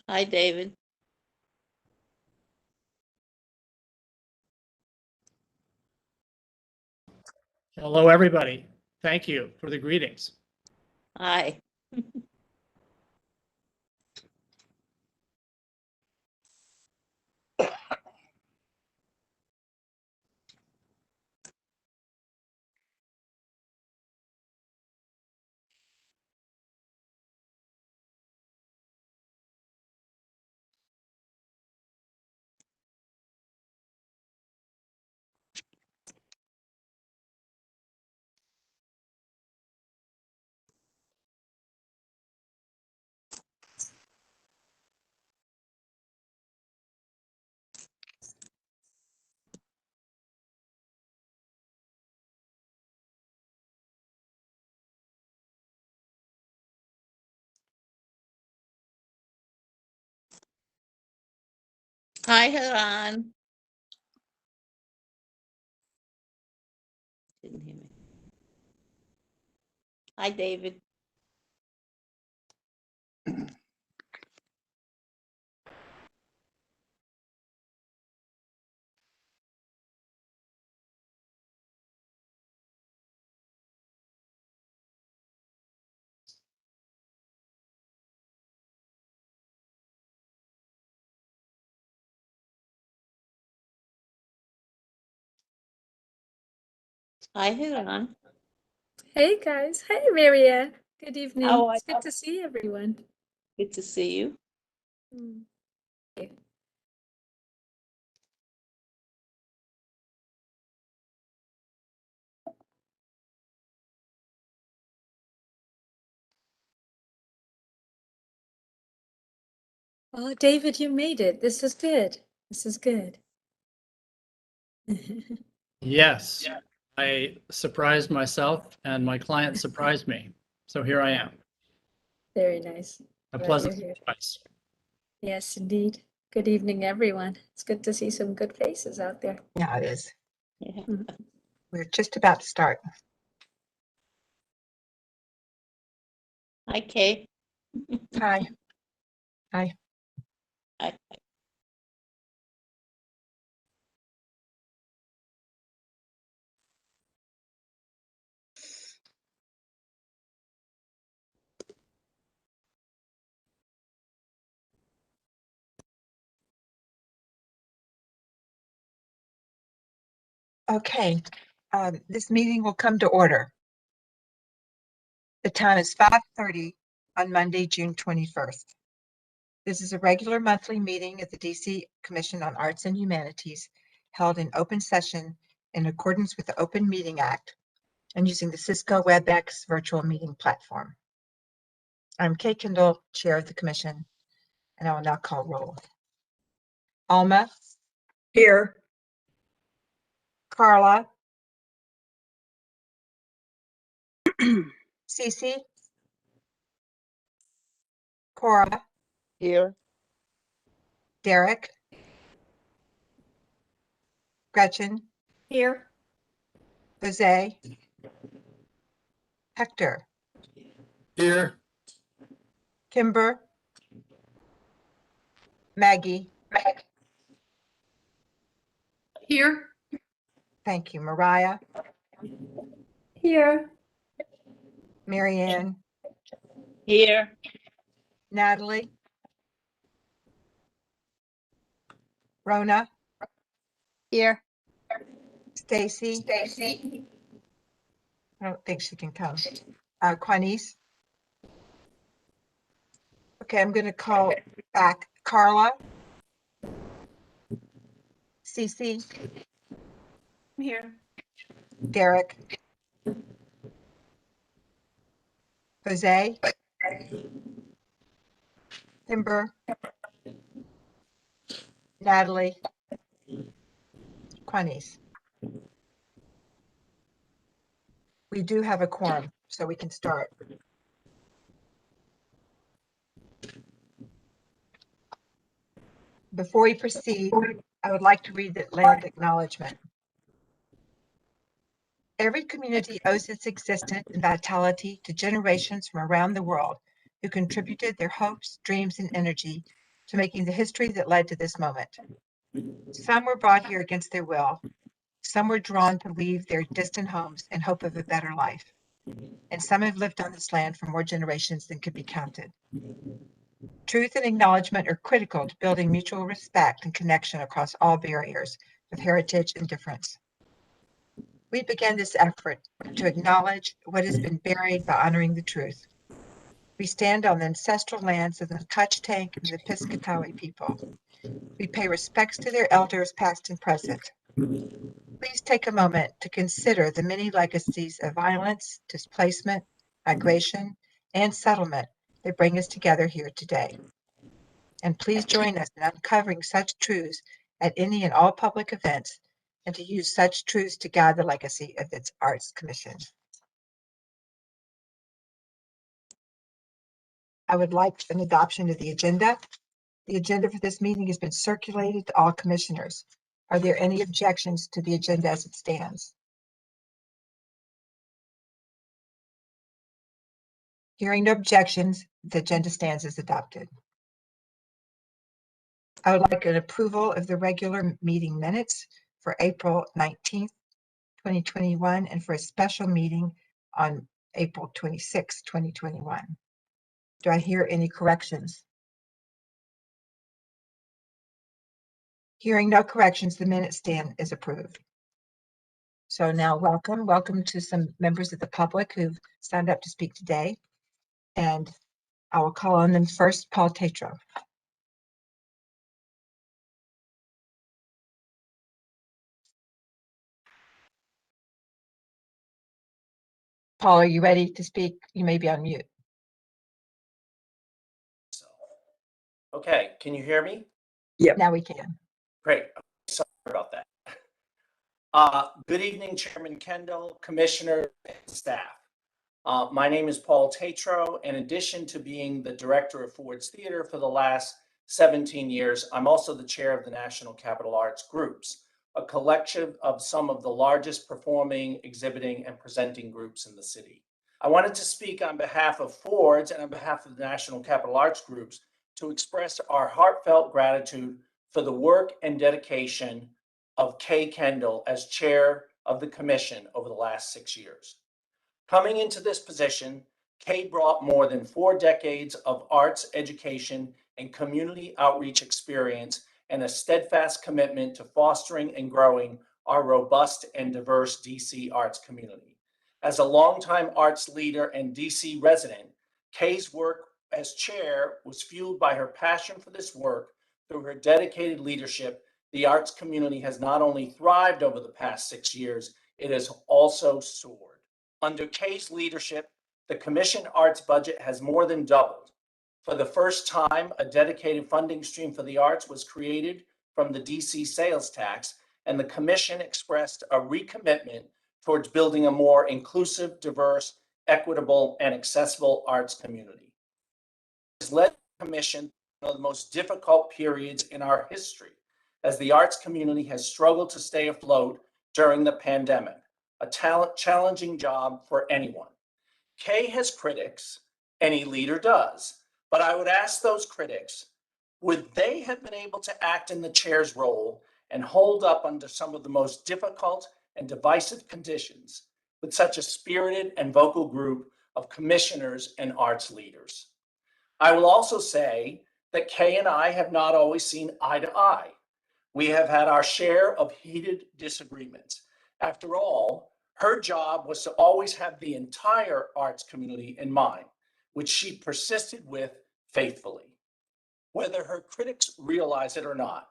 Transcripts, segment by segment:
Hi, David. Hello, everybody. Thank you for the greetings. Hi. Hi, Haran. Didn't hear me. Hi, David. Hi, Haran. Hey guys. Hey Maria. Good evening. How are It's good to see everyone. Good to see you. Oh, David, you made it. This is good. This is good. Yes, I surprised myself and my client surprised me. So here I am. Very nice. A Glad pleasant you're here. surprise. Yes, indeed. Good evening, everyone. It's good to see some good faces out there. Yeah, it is. Yeah. We're just about to start. Hi, Kay. Hi. Hi. Hi. Okay, this meeting will come to order. The time is 5:30 on Monday, June 21st. This is a regular monthly meeting of the DC Commission on Arts and Humanities held in open session in accordance with the Open Meeting Act and using the Cisco Webex virtual meeting platform. I'm Kay Kendall, Chair of the Commission, and I will now call roll. Alma? Here. Carla? Cece? Cora? Here. Derek? Gretchen? Here. Jose? Hector? Here. Kimber? Maggie? Here. Thank you. Mariah? Here. Marianne? Here. Natalie? Rona? Here. Stacy? I don't think she can come. Quanice? Okay, I'm going to call back Carla? Cece? Here. Derek? Jose? Kimber? Natalie? Quanice? We do have a quorum, so we can start. Before we proceed, I would like to read the land acknowledgement. Every community owes its existence and vitality to generations from around the world who contributed their hopes, dreams, and energy to making the history that led to this moment. Some were brought here against their will. Some were drawn to leave their distant homes in hope of a better life. And some have lived on this land for more generations than could be counted. Truth and acknowledgement are critical to building mutual respect and connection across all barriers of heritage and difference. We began this effort to acknowledge what has been buried by honoring the truth. We stand on the ancestral lands of the Cachtank and the Piscataway people. We pay respects to their elders, past and present. Please take a moment to consider the many legacies of violence, displacement, migration, and settlement that bring us together here today. And please join us in uncovering such truths at any and all public events, and to use such truths to guide the legacy of its Arts Commission. I would like an adoption of the agenda. The agenda for this meeting has been circulated to all commissioners. Are there any objections to the agenda as it stands? Hearing no objections, the agenda stands as adopted. I would like an approval of the regular meeting minutes for April 19th, 2021, and for a special meeting on April 26th, 2021. Do I hear any corrections? Hearing no corrections, the minutes stand as approved. So now welcome to some members of the public who've signed up to speak today. And I will call on them first. Paul Tatro. Paul, are you ready to speak? You may be on mute. Okay, can you hear me? Now we can. Great. Sorry about that. Good evening, Chairman Kendall, Commissioner, and staff. My name is Paul Tatro. In addition to being the director of Ford's Theater for the last 17 years, I'm also the chair of the National Capital Arts Groups, a collection of some of the largest performing, exhibiting, and presenting groups in the city. I wanted to speak on behalf of Ford's and on behalf of the National Capital Arts Groups to express our heartfelt gratitude for the work and dedication of Kay Kendall as chair of the commission over the last 6 years. Coming into this position, Kay brought more than 4 decades of arts education and community outreach experience and a steadfast commitment to fostering and growing our robust and diverse DC arts community. As a longtime arts leader and DC resident, Kay's work as chair was fueled by her passion for this work. Through her dedicated leadership, the arts community has not only thrived over the past 6 years, it has also soared. Under Kay's leadership, the Commission Arts budget has more than doubled. For the first time, a dedicated funding stream for the arts was created from the DC sales tax, and the Commission expressed a recommitment towards building a more inclusive, diverse, equitable, and accessible arts community. Has led the Commission one of the most difficult periods in our history, as the arts community has struggled to stay afloat during the pandemic, a challenging job for anyone. Kay has critics, any leader does, but I would ask those critics, would they have been able to act in the chair's role and hold up under some of the most difficult and divisive conditions with such a spirited and vocal group of commissioners and arts leaders? I will also say that Kay and I have not always seen eye to eye. We have had our share of heated disagreements. After all, her job was to always have the entire arts community in mind, which she persisted with faithfully. Whether her critics realize it or not,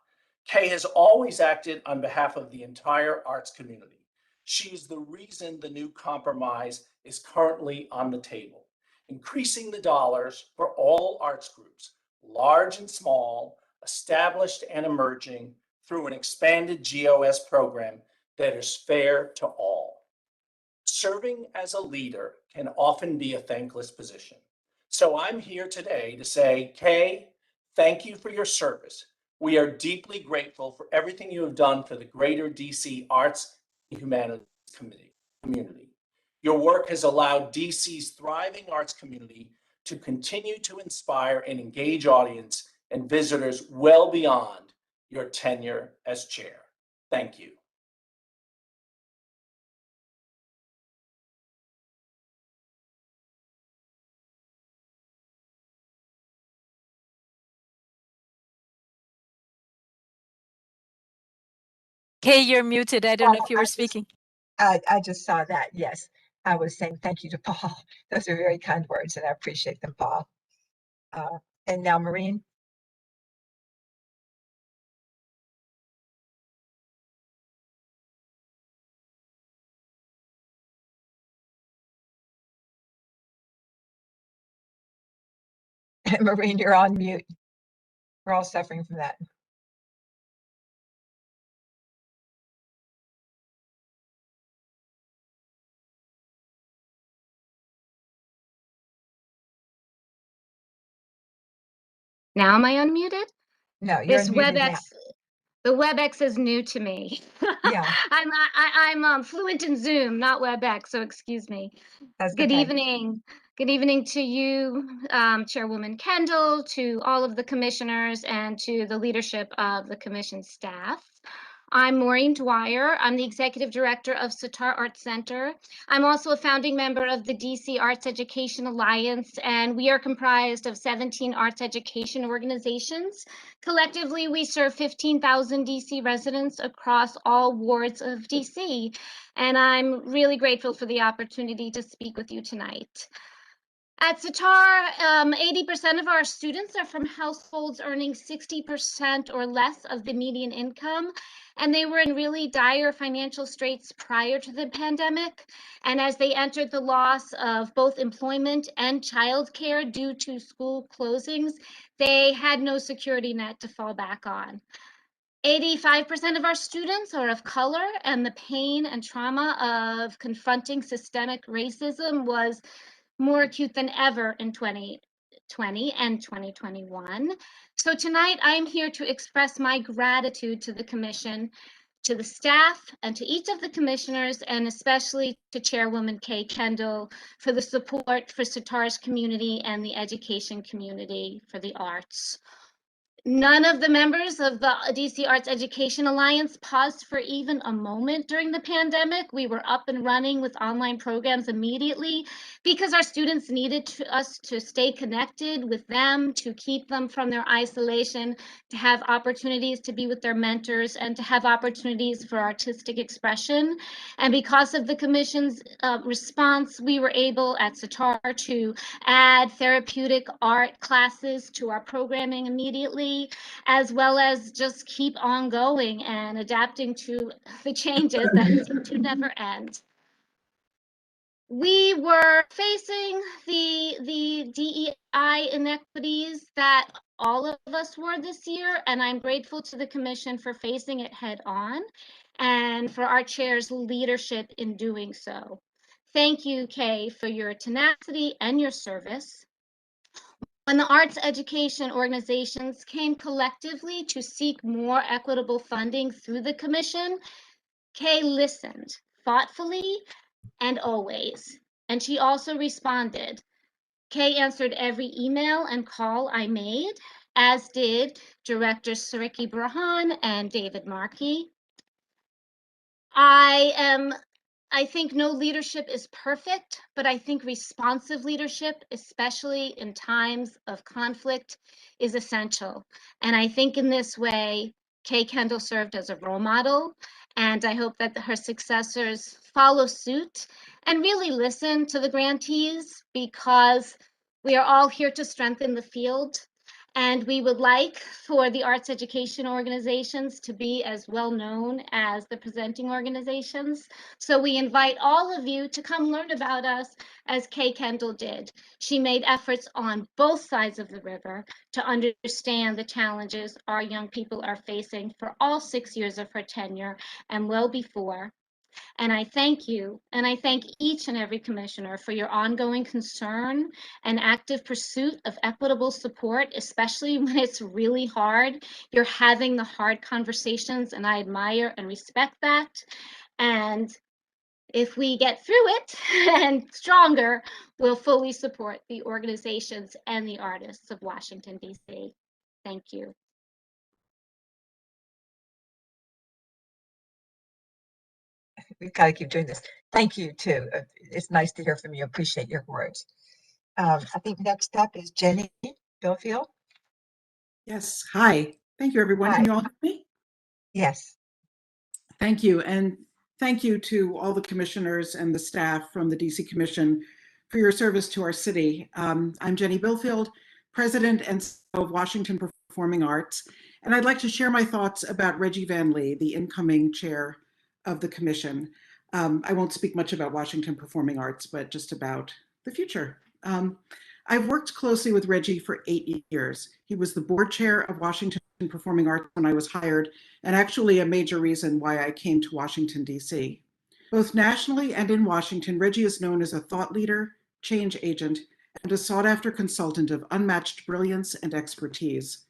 Kay has always acted on behalf of the entire arts community. She is the reason the new compromise is currently on the table, increasing the dollars for all arts groups, large and small, established and emerging, through an expanded GOS program that is fair to all. Serving as a leader can often be a thankless position. So I'm here today to say, Kay, thank you for your service. We are deeply grateful for everything you have done for the greater DC Arts and Humanities community. Your work has allowed DC's thriving arts community to continue to inspire and engage audience and visitors well beyond your tenure as chair. Thank you. Kay, you're muted. I don't know if you I were just- speaking. I just saw that, yes. I was saying thank you to Paul. Those are very kind words, and I appreciate them, Paul. And now Maureen. Maureen, you're on mute. We're all suffering from that. Now am I unmuted? No, you're This unmuted now. Webex, the Webex is new to me. Yeah. I'm fluent in Zoom, not Webex, so excuse me. That's Good okay. evening. Good evening to you, Chairwoman Kendall, to all of the commissioners, and to the leadership of the commission staff. I'm Maureen Dyer. I'm the Executive Director of Sitar Arts Center. I'm also a founding member of the DC Arts Education Alliance, and we are comprised of 17 arts education organizations. Collectively, we serve 15,000 DC residents across all wards of DC, and I'm really grateful for the opportunity to speak with you tonight. At Sitar, 80% of our students are from households earning 60% or less of the median income, and they were in really dire financial straits prior to the pandemic. And as they entered the loss of both employment and childcare due to school closings, they had no security net to fall back on. 85% of our students are of color, and the pain and trauma of confronting systemic racism was more acute than ever in 2020 and 2021. So tonight I'm here to express my gratitude to the commission, to the staff, and to each of the commissioners, and especially to Chairwoman Kay Kendall for the support for Sitar's community and the education community for the arts. None of the members of the DC Arts Education Alliance paused for even a moment during the pandemic. We were up and running with online programs immediately because our students needed us to stay connected with them, to keep them from their isolation, to have opportunities to be with their mentors, and to have opportunities for artistic expression. And because of the commission's response, we were able at Sitar to add therapeutic art classes to our programming immediately, as well as just keep on going and adapting to the changes that seem to never end. We were facing the DEI inequities that all of us were this year, and I'm grateful to the commission for facing it head on and for our chair's leadership in doing so. Thank you, Kay, for your tenacity and your service. When the arts education organizations came collectively to seek more equitable funding through the commission, Kay listened thoughtfully and always, and she also responded. Kay answered every email and call I made, as did Directors Sariki Burhan and David Markey. I think no leadership is perfect, but I think responsive leadership, especially in times of conflict, is essential. And I think in this way, Kay Kendall served as a role model, and I hope that her successors follow suit and really listen to the grantees, because we are all here to strengthen the field. And we would like for the arts education organizations to be as well known as the presenting organizations. So we invite all of you to come learn about us as Kay Kendall did. She made efforts on both sides of the river to understand the challenges our young people are facing for all 6 years of her tenure and well before. And I thank you, and I thank each and every commissioner for your ongoing concern and active pursuit of equitable support, especially when it's really hard. You're having the hard conversations, and I admire and respect that. And if we get through it and stronger, we'll fully support the organizations and the artists of Washington, D.C. Thank you. We've got to keep doing this. Thank you too. It's nice to hear from you. Appreciate your words. I think next up is Jenny Billfield. Yes. Hi. Thank you, everyone. Hi. Can you all hear me? Yes. Thank you. And thank you to all the commissioners and the staff from the DC Commission for your service to our city. I'm Jenny Billfield, President and CEO of Washington Performing Arts. And I'd like to share my thoughts about Reggie Van Lee, the incoming chair of the commission. I won't speak much about Washington Performing Arts, but just about the future. I've worked closely with Reggie for 8 years. He was the board chair of Washington Performing Arts when I was hired, and actually a major reason why I came to Washington, D.C. Both nationally and in Washington, Reggie is known as a thought leader, change agent, and a sought-after consultant of unmatched brilliance and expertise.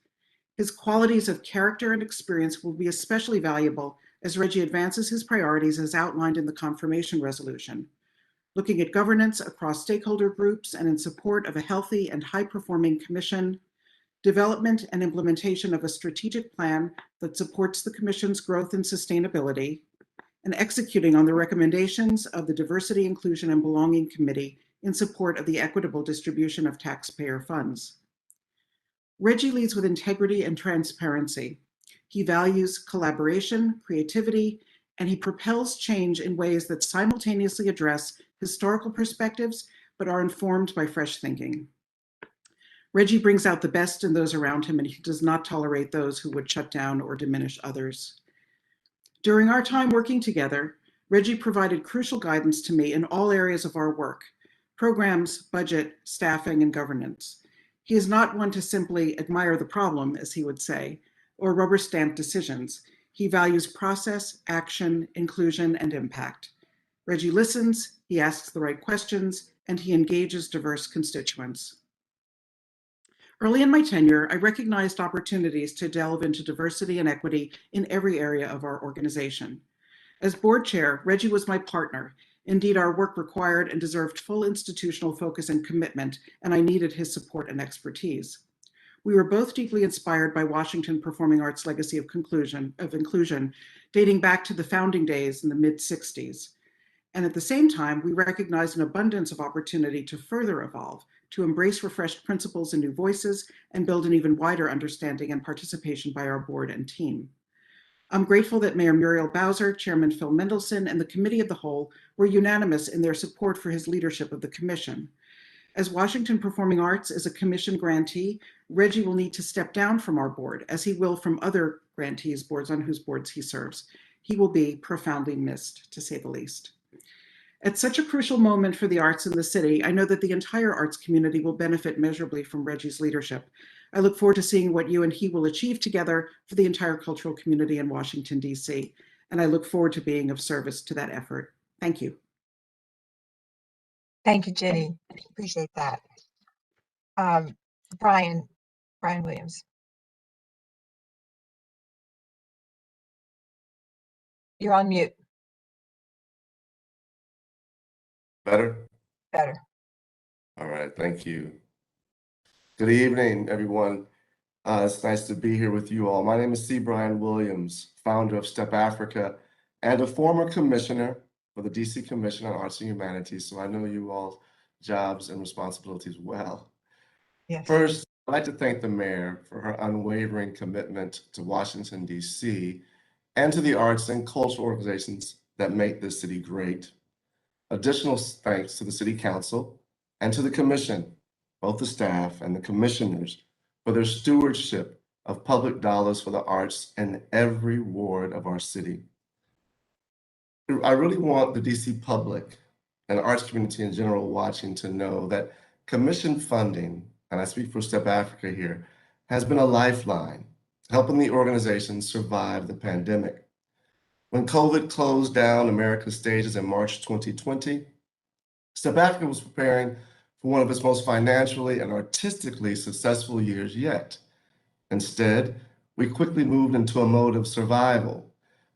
His qualities of character and experience will be especially valuable as Reggie advances his priorities as outlined in the confirmation resolution, looking at governance across stakeholder groups and in support of a healthy and high-performing commission, development and implementation of a strategic plan that supports the Commission's growth and sustainability, and executing on the recommendations of the Diversity, Inclusion, and Belonging Committee in support of the equitable distribution of taxpayer funds. Reggie leads with integrity and transparency. He values collaboration, creativity, and he propels change in ways that simultaneously address historical perspectives but are informed by fresh thinking. Reggie brings out the best in those around him, and he does not tolerate those who would shut down or diminish others. During our time working together, Reggie provided crucial guidance to me in all areas of our work: programs, budget, staffing, and governance. He is not one to simply admire the problem, as he would say, or rubber stamp decisions. He values process, action, inclusion, and impact. Reggie listens, he asks the right questions, and he engages diverse constituents. Early in my tenure, I recognized opportunities to delve into diversity and equity in every area of our organization. As board chair, Reggie was my partner. Indeed, our work required and deserved full institutional focus and commitment, and I needed his support and expertise. We were both deeply inspired by Washington Performing Arts' legacy of inclusion, dating back to the founding days in the mid-60s. And at the same time, we recognized an abundance of opportunity to further evolve, to embrace refreshed principles and new voices, and build an even wider understanding and participation by our board and team. I'm grateful that Mayor Muriel Bowser, Chairman Phil Mendelson, and the Committee of the Whole were unanimous in their support for his leadership of the Commission. As Washington Performing Arts is a Commission grantee, Reggie will need to step down from our board, as he will from other grantees' boards on whose boards he serves. He will be profoundly missed, to say the least. At such a crucial moment for the arts in the city, I know that the entire arts community will benefit measurably from Reggie's leadership. I look forward to seeing what you and he will achieve together for the entire cultural community in Washington, D.C., and I look forward to being of service to that effort. Thank you. Thank you, Jenny. Appreciate that. Brian Williams. You're on mute. Better? Better. All right, thank you. Good evening, everyone. It's nice to be here with you all. My name is C. Brian Williams, founder of Step Africa and a former commissioner for the DC Commission on Arts and Humanities, so I know you all's jobs and responsibilities well. Yes. First, I'd like to thank the mayor for her unwavering commitment to Washington, DC, and to the arts and cultural organizations that make this city great. Additional thanks to the City Council and to the Commission, both the staff and the commissioners, for their stewardship of public dollars for the arts in every ward of our city. I really want the DC public and the arts community in general watching to know that Commission funding, and I speak for Step Africa here, has been a lifeline, helping the organization survive the pandemic. When COVID closed down America's stages in March 2020, Step Africa was preparing for one of its most financially and artistically successful years yet. Instead, we quickly moved into a mode of survival,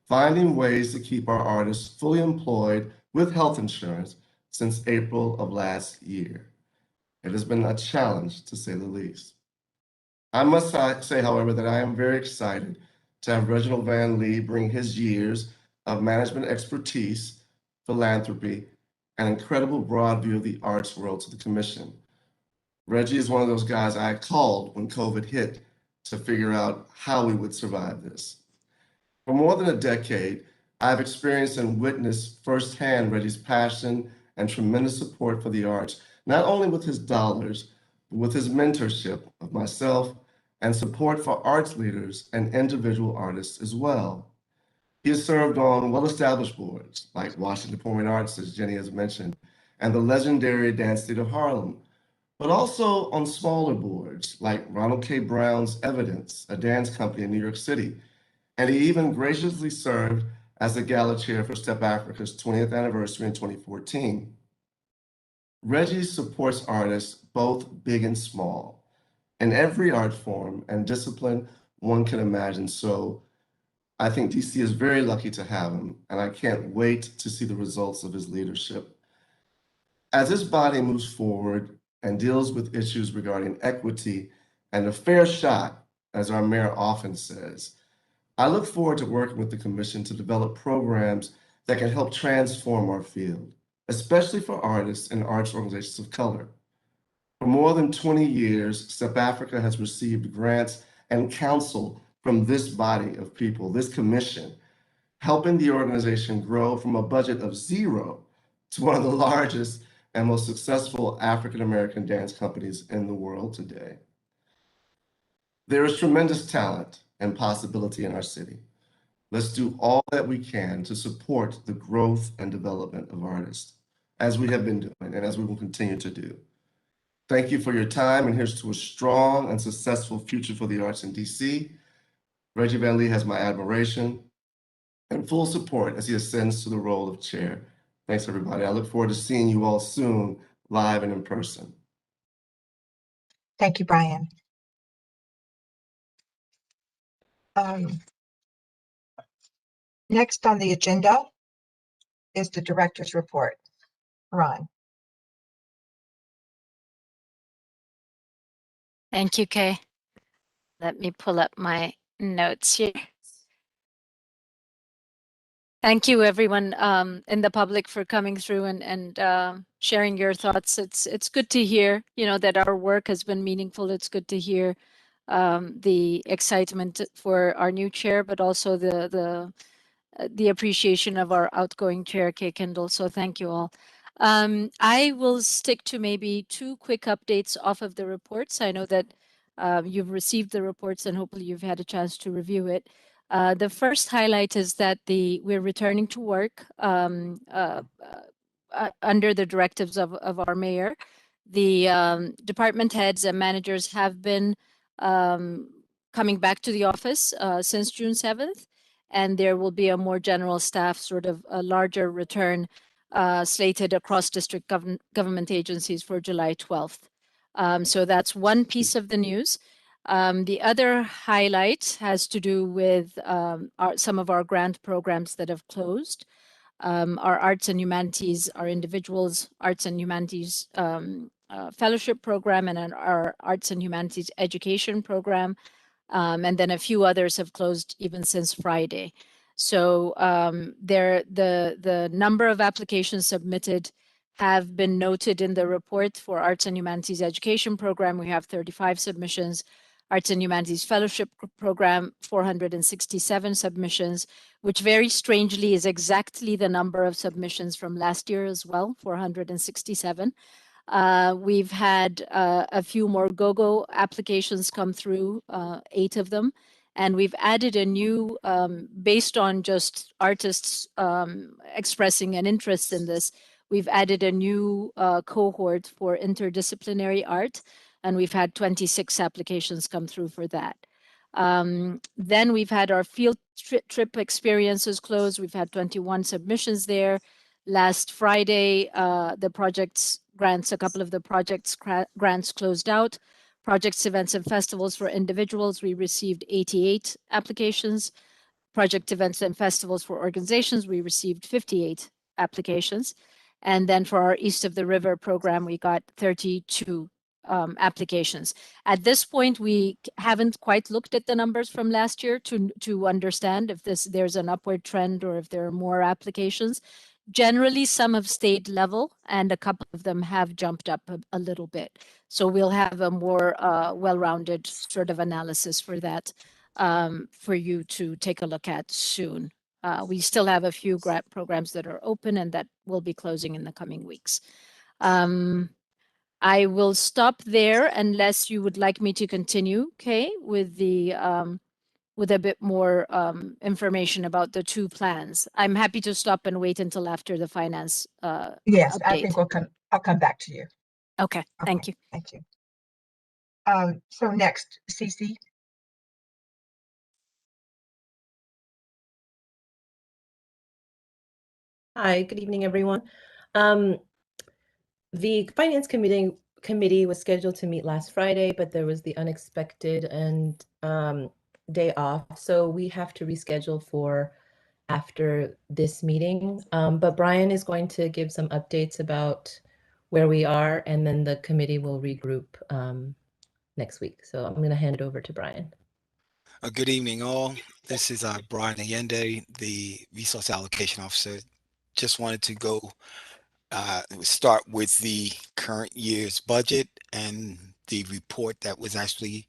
finding ways to keep our artists fully employed with health insurance since April of last year. It has been a challenge, to say the least. I must say, however, that I am very excited to have Reginald Van Lee bring his years of management expertise, philanthropy, and incredible broad view of the arts world to the commission. Reggie is one of those guys I called when COVID hit to figure out how we would survive this. For more than a decade, I've experienced and witnessed firsthand Reggie's passion and tremendous support for the arts, not only with his dollars, but with his mentorship of myself and support for arts leaders and individual artists as well. He has served on well-established boards like Washington Performing Arts, as Jenny has mentioned, and the legendary Dance Theater of Harlem, but also on smaller boards like Ronald K. Brown's Evidence, a dance company in New York City. And he even graciously served as the gala chair for Step Africa's 20th anniversary in 2014. Reggie supports artists both big and small, in every art form and discipline one can imagine. So I think DC is very lucky to have him, and I can't wait to see the results of his leadership. As this body moves forward and deals with issues regarding equity and a fair shot, as our mayor often says, I look forward to working with the commission to develop programs that can help transform our field, especially for artists and arts organizations of color. For more than 20 years, Step Africa has received grants and counsel from this body of people, this commission, helping the organization grow from a budget of zero to one of the largest and most successful African-American dance companies in the world today. There is tremendous talent and possibility in our city. Let's do all that we can to support the growth and development of artists, as we have been doing and as we will continue to do. Thank you for your time, and here's to a strong and successful future for the arts in DC. Reggie Van Lee has my admiration and full support as he ascends to the role of chair. Thanks, everybody. I look forward to seeing you all soon, live and in person. Thank you, Brian. Next on the agenda is the director's report. Ron. Thank you, Kay. Let me pull up my notes here. Thank you, everyone in the public, for coming through and sharing your thoughts. It's good to hear, that our work has been meaningful. It's good to hear the excitement for our new chair, but also the appreciation of our outgoing chair, Kay Kendall. So thank you all. I will stick to maybe 2 quick updates off of the reports. I know that you've received the reports and hopefully you've had a chance to review it. The first highlight is that we're returning to work under the directives of our mayor. The department heads and managers have been coming back to the office since June 7th, and there will be a more general staff, sort of a larger return slated across district government agencies for July 12th. So that's one piece of the news. The other highlight has to do with some of our grant programs that have closed. Our Arts and Humanities, our Individuals Arts and Humanities Fellowship Program, and our Arts and Humanities Education Program. And then a few others have closed even since Friday. So the number of applications submitted have been noted in the report. For Arts and Humanities Education Program, we have 35 submissions. Arts and Humanities Fellowship Program, 467 submissions, which very strangely is exactly the number of submissions from last year as well, 467. We've had a few more GoGo applications come through, 8 of them. And we've added a new, based on just artists expressing an interest in this, we've added a new cohort for interdisciplinary art, and we've had 26 applications come through for that. Then we've had our field trip experiences closed. We've had 21 submissions there. Last Friday, the projects grants, a couple of the projects grants closed out. Projects, events, and festivals for individuals, we received 88 applications. Project events and festivals for organizations, we received 58 applications. And then for our East of the River program, we got 32 applications. At this point, we haven't quite looked at the numbers from last year to understand if there's an upward trend or if there are more applications. Generally, some have stayed level and a couple of them have jumped up a little bit. So we'll have a more well-rounded sort of analysis for that for you to take a look at soon. We still have a few grant programs that are open and that will be closing in the coming weeks. I will stop there unless you would like me to continue, Kay, with the with a bit more information about the two plans. I'm happy to stop and wait until after the finance Yes, I update. think I'll come back to you. Okay, thank you. Thank you. So next, Cece. Hi, good evening, everyone. The Finance Committee was scheduled to meet last Friday, but there was the unexpected and day off, so we have to reschedule for after this meeting. But Brian is going to give some updates about where we are, and then the committee will regroup next week. So I'm going to hand it over to Brian. Good evening, all. This is Brian Allende, the Resource Allocation Officer. Just wanted to go start with the current year's budget and the report that was actually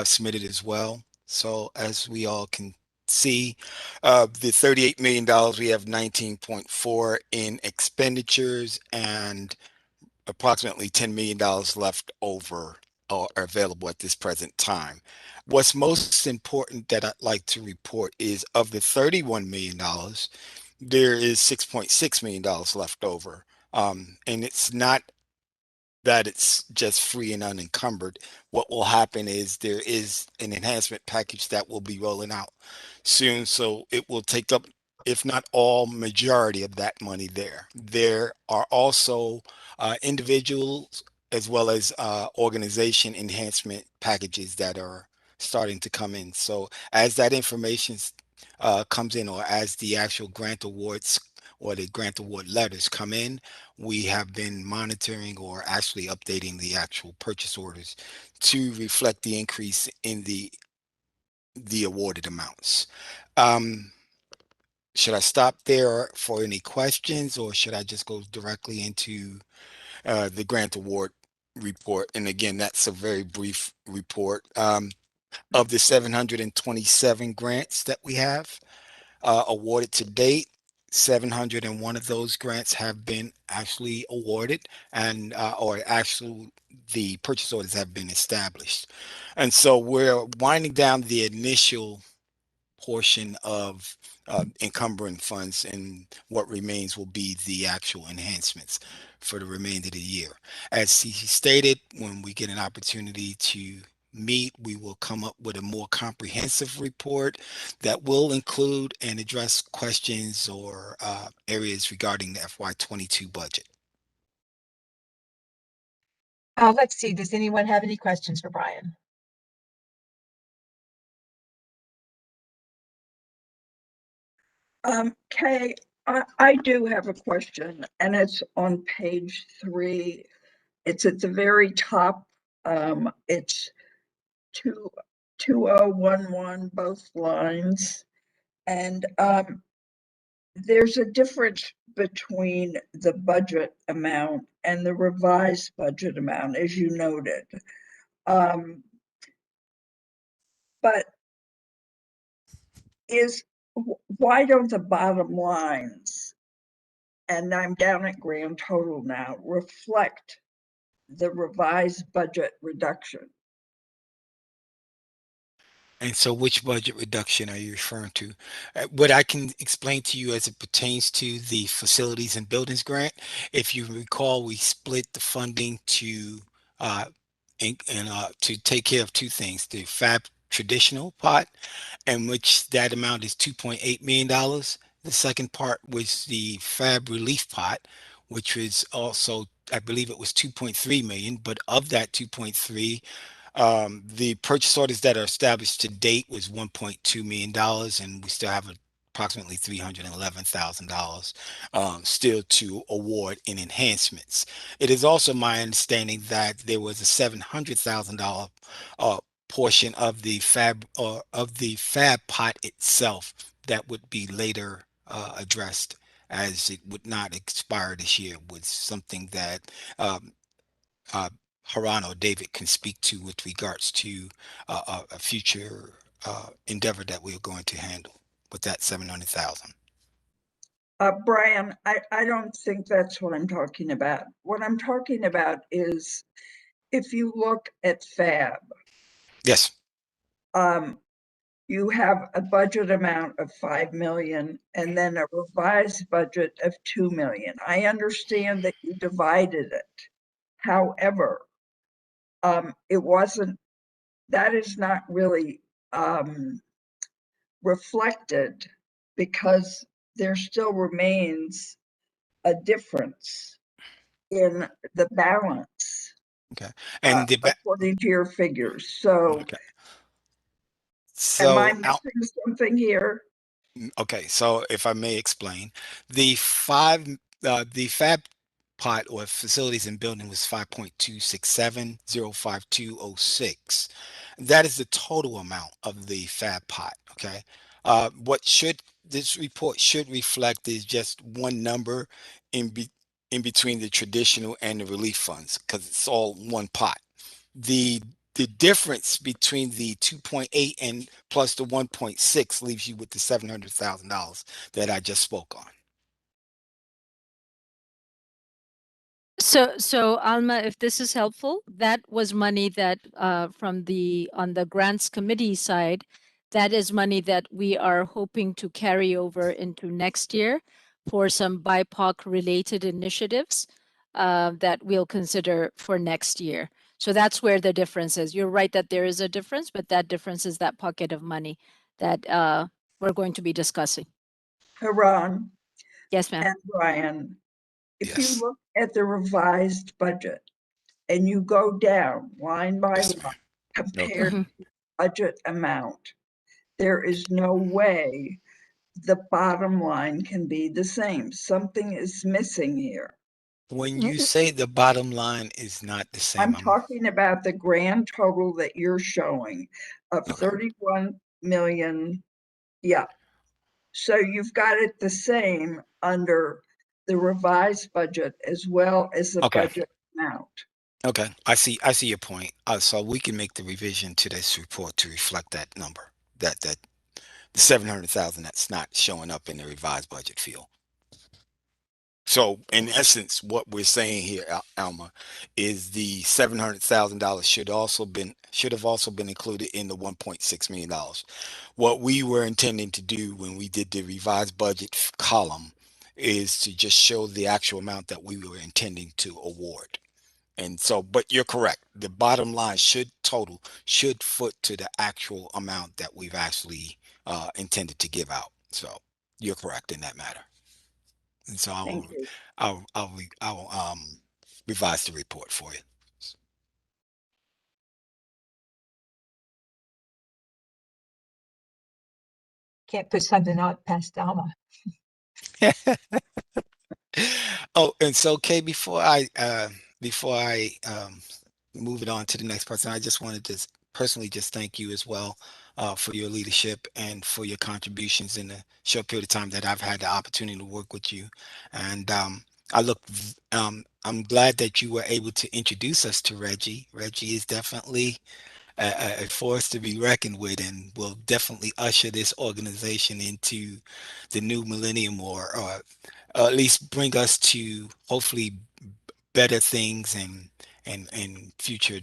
submitted as well. So as we all can see, the $38 million, we have 19.4 in expenditures and approximately $10 million left over or available at this present time. What's most important that I'd like to report is of the $31 million, there is $6.6 million left over. And it's not that it's just free and unencumbered. What will happen is there is an enhancement package that will be rolling out soon. So it will take up, if not all, majority of that money there. There are also individuals as well as organization enhancement packages that are starting to come in. So as that information comes in, or as the actual grant awards or the grant award letters come in, we have been monitoring or actually updating the actual purchase orders to reflect the increase in the awarded amounts. Should I stop there for any questions, or should I just go directly into the grant award report? And again, that's a very brief report. Of the 727 grants that we have awarded to date, 701 of those grants have been actually awarded, and or actually the purchase orders have been established. And so we're winding down the initial portion of encumbering funds, and what remains will be the actual enhancements for the remainder of the year. As he stated, when we get an opportunity to meet, we will come up with a more comprehensive report that will include and address questions or areas regarding the FY22 budget. Let's see, does anyone have any questions for Brian? Kay, I do have a question, and it's on page 3. It's at the very top. It's 2011, both lines. And there's a difference between the budget amount and the revised budget amount, as you noted. But why don't the bottom lines, and I'm down at grand total now, reflect the revised budget reduction? And so which budget reduction are you referring to? What I can explain to you as it pertains to the facilities and buildings grant, if you recall, we split the funding to to take care of two things: the FAB traditional pot, in which that amount is $2.8 million. The second part was the FAB relief pot, which was also, I believe it was 2.3 million, but of that 2.3, the purchase orders that are established to date was $1.2 million, and we still have a approximately $311,000 still to award in enhancements. It is also my understanding that there was a $700,000 portion of the fab pot itself that would be later addressed, as it would not expire this year, with something that uh, Haran or David can speak to with regards to a future endeavor that we are going to handle with that 700,000. Brian, I don't think that's what I'm talking about. What I'm talking about is if you look at FAB, Yes. You have a budget amount of 5 million and then a revised budget of 2 million. I understand that you divided it. However, it wasn't, that is not really reflected because there still remains a difference in the balance Okay. And according to your figures. So okay. am I So missing something here? okay, so if I may explain, the fab pot or facilities and building was 5.267,052.06. That is the total amount of the fab pot. Okay. This report should reflect is just one number in between the traditional and the relief funds, because it's all one pot. The difference between the 2.8 and plus the 1.6 leaves you with the $700,000 that I just spoke on. So Alma, if this is helpful, that was money that on the grants committee side, that is money that we are hoping to carry over into next year for some BIPOC related initiatives that we'll consider for next year. So that's where the difference is. You're right that there is a difference, but that difference is that pocket of money that we're going to be discussing. Haran Yes, ma'am. and Brian, if you Yes. look at the revised budget and you go down line by Yes, line ma'am. compared Okay. to the budget amount, there is no way the bottom line can be the same. Something is missing here. When you say the bottom line is not the same, I'm talking about the grand total that you're showing of okay. 31 million. Yeah. So you've got it the same under the revised budget as well as the Okay. budget amount. Okay. I see your point. So we can make the revision to this report to reflect that number, that the 700,000 that's not showing up in the revised budget field. So in essence, what we're saying here, Alma, is the $700,000 should have also been included in the $1.6 million. What we were intending to do when we did the revised budget column is to just show the actual amount that we were intending to award. And so, but you're correct. The bottom line should foot to the actual amount that we've actually intended to give out. So you're correct in that matter. And so Thank you. I'll revise the report for you. Can't put something out past Alma. Oh, and so Kay, before I move it on to the next person, I just wanted to personally just thank you as well for your leadership and for your contributions in the short period of time that I've had the opportunity to work with you. And I'm glad that you were able to introduce us to Reggie. Reggie is definitely a force to be reckoned with, and will definitely usher this organization into the new millennium, or at least bring us to hopefully better things and future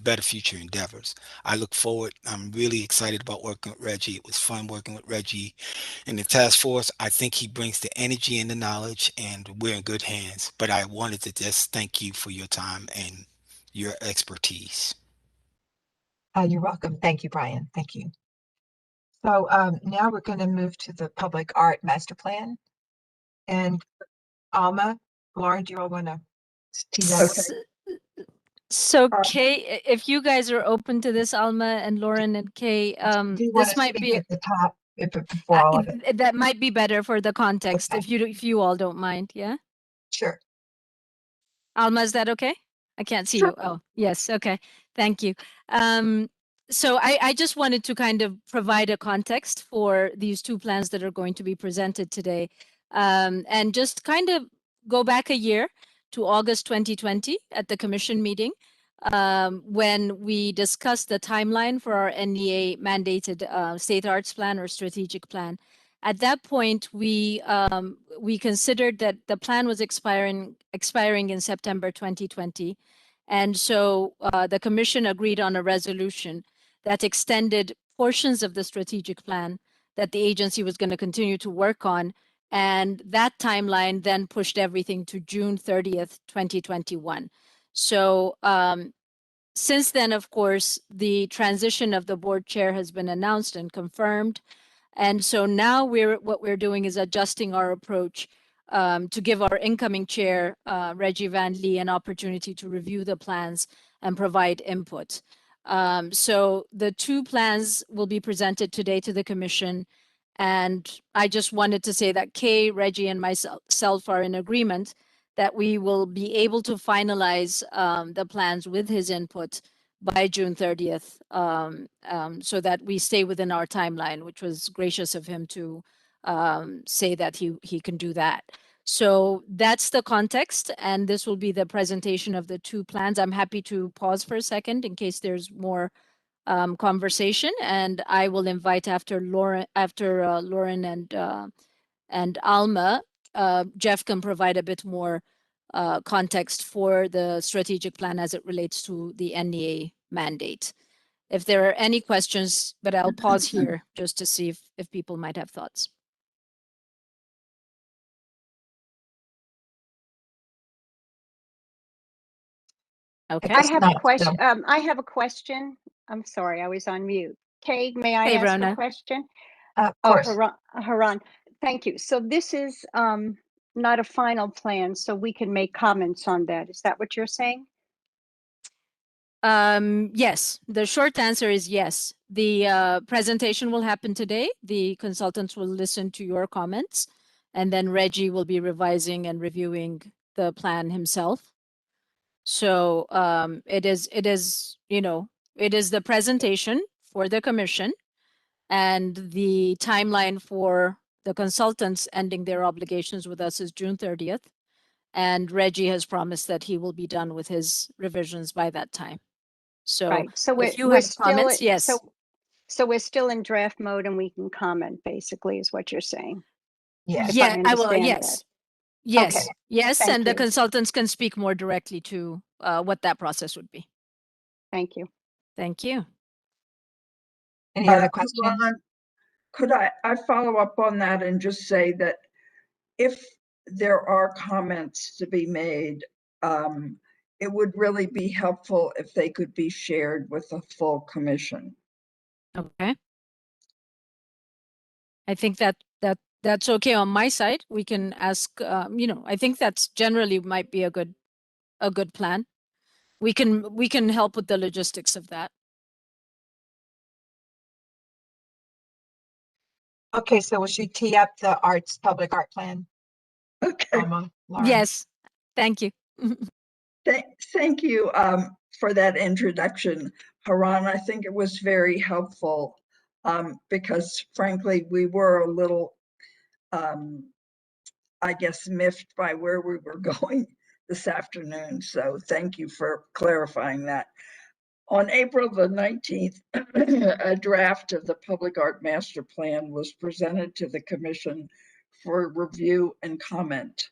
better future endeavors. I look forward. I'm really excited about working with Reggie. It was fun working with Reggie in the task force. I think he brings the energy and the knowledge, and we're in good hands. But I wanted to just thank you for your time and your expertise. You're welcome. Thank you, Brian. Thank you. So now we're going to move to the public art master plan. And Alma, Lauren, do you all want to tee that up? So Kay, if you guys are open to this, Alma and Lauren and Kay, Do you want this to might speak be at the top skip it before all of it. That might be better for the context, Okay. if you all don't mind, yeah? Sure. Alma, is that okay? I can't see Sure. you. Oh, yes. Okay. Thank you. So I just wanted to kind of provide a context for these two plans that are going to be presented today. And just kind of go back a year to August 2020 at the commission meeting, when we discussed the timeline for our NEA mandated state arts plan or strategic plan. At that point, we considered that the plan was expiring in September 2020. And so the commission agreed on a resolution that extended portions of the strategic plan that the agency was going to continue to work on. And that timeline then pushed everything to June 30th, 2021. So since then, of course, the transition of the board chair has been announced and confirmed. And so now what we're doing is adjusting our approach to give our incoming chair, Reggie Van Lee, an opportunity to review the plans and provide input. So the two plans will be presented today to the commission. And I just wanted to say that Kay, Reggie, and myself are in agreement that we will be able to finalize the plans with his input by June 30th, so that we stay within our timeline, which was gracious of him to say that he can do that. So that's the context, and this will be the presentation of the two plans. I'm happy to pause for a second in case there's more conversation, and I will invite after Lauren and Alma, Jeff can provide a bit more context for the strategic plan as it relates to the NEA mandate. If there are any questions, but I'll pause here just to see if people might have thoughts. Okay. guess I have not, a question. so- I have a question. I'm sorry, I was on mute. Kay, may I Hey, ask Rona. a question? Of Oh, course. Haran, thank you. So this is not a final plan, so we can make comments on that. Is that what you're saying? Yes, the short answer is yes. The presentation will happen today. The consultants will listen to your comments, and then Reggie will be revising and reviewing the plan himself. So it is, it is the presentation for the commission, and the timeline for the consultants ending their obligations with us is June 30th. And Reggie has promised that he will be done with his revisions by that time. So Right. So if you we're have still comments, yes. So we're still in draft mode and we can comment, basically, is what you're saying. Yeah. If Yeah, I will. understand Yes. that. Yes. Okay. Yes. Thank And the you. consultants can speak more directly to what that process would be. Thank you. Thank you. Any other questions? Ron, could I follow up on that and just say that if there are comments to be made, it would really be helpful if they could be shared with the full commission. Okay. I think that's okay on my side. We can ask, I think that's generally might be a good plan. We can help with the logistics of that. Okay, so will she tee up the public art plan? Okay. Lauren? Yes. Thank you. Thank you for that introduction, Haran. I think it was very helpful because frankly, we were a little, I guess, miffed by where we were going this afternoon. So thank you for clarifying that. On April the 19th, a draft of the Public Art Master Plan was presented to the Commission for review and comment.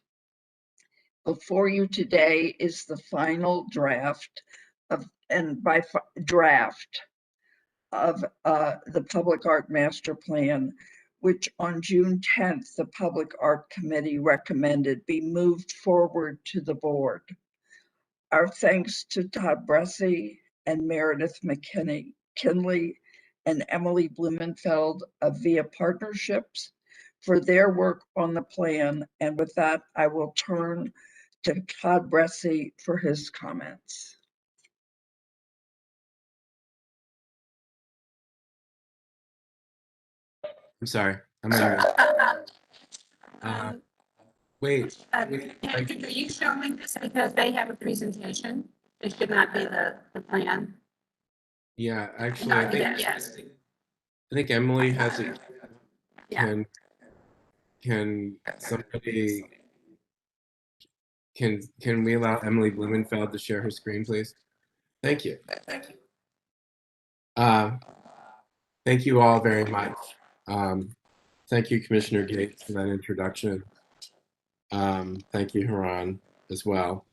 Before you today is the final draft of, and by draft of the Public Art Master Plan, which on June 10th, the Public Art Committee recommended be moved forward to the board. Our thanks to Todd Bressie and Meredith McKinley and Emily Blumenfeld of Via Partnerships for their work on the plan. And with that, I will turn to Todd Bressie for his comments. I'm sorry. I'm on. Wait. Are you showing this because they have a presentation? It should not be the plan. Yeah, actually, No, yes. I think Emily has it. Yeah. Can somebody can we allow Emily Blumenfeld to share her screen, please? Thank you. Thank you all very much. Thank you, Commissioner Gates, for that introduction. Thank you, Haran, as well.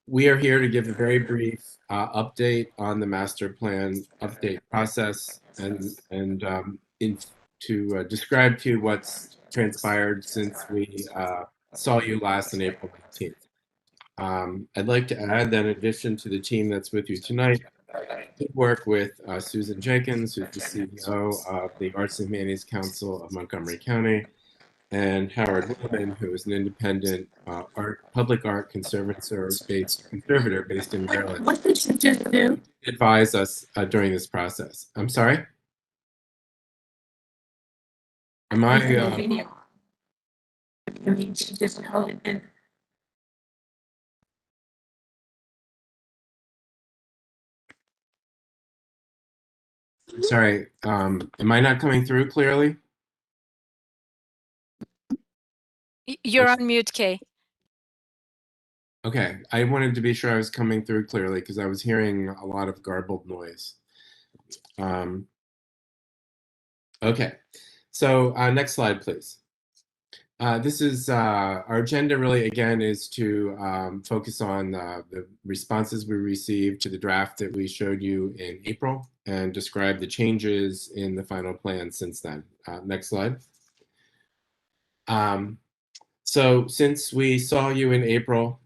We are here to give a very brief update on the master plan update process and to describe to you what's transpired since we saw you last on April 19th. I'd like to add that in addition to the team that's with you tonight, we work with Susan Jenkins, who's the CEO of the Arts and Humanities Council of Montgomery County, and Howard Willman, who is an independent public art conservator based in Maryland. What did you just do? Advise us during this process. I'm sorry? Am I? I mean, she just held it in. Sorry, am I not coming through clearly? You're on mute, Kay. Okay, I wanted to be sure I was coming through clearly because I was hearing a lot of garbled noise. Okay, so next slide, please. This is our agenda really, again, is to focus on the responses we received to the draft that we showed you in April and describe the changes in the final plan since then. Next slide. So since we saw you in April,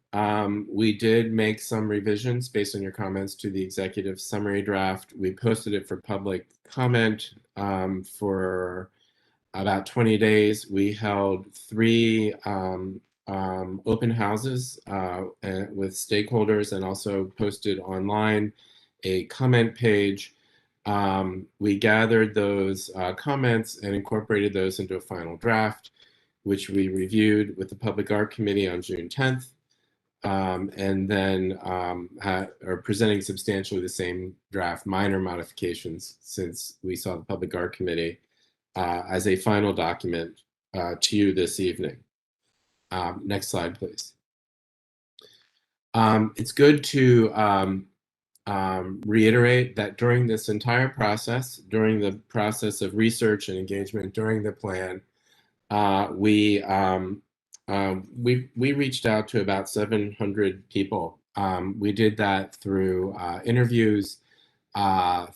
we did make some revisions based on your comments to the executive summary draft. We posted it for public comment for about 20 days. We held 3 open houses with stakeholders and also posted online a comment page. We gathered those comments and incorporated those into a final draft, which we reviewed with the Public Art Committee on June 10th, and then are presenting substantially the same draft, minor modifications since we saw the Public Art Committee as a final document to you this evening. Next slide, please. It's good to reiterate that during this entire process, during the process of research and engagement during the plan, we reached out to about 700 people. We did that through interviews,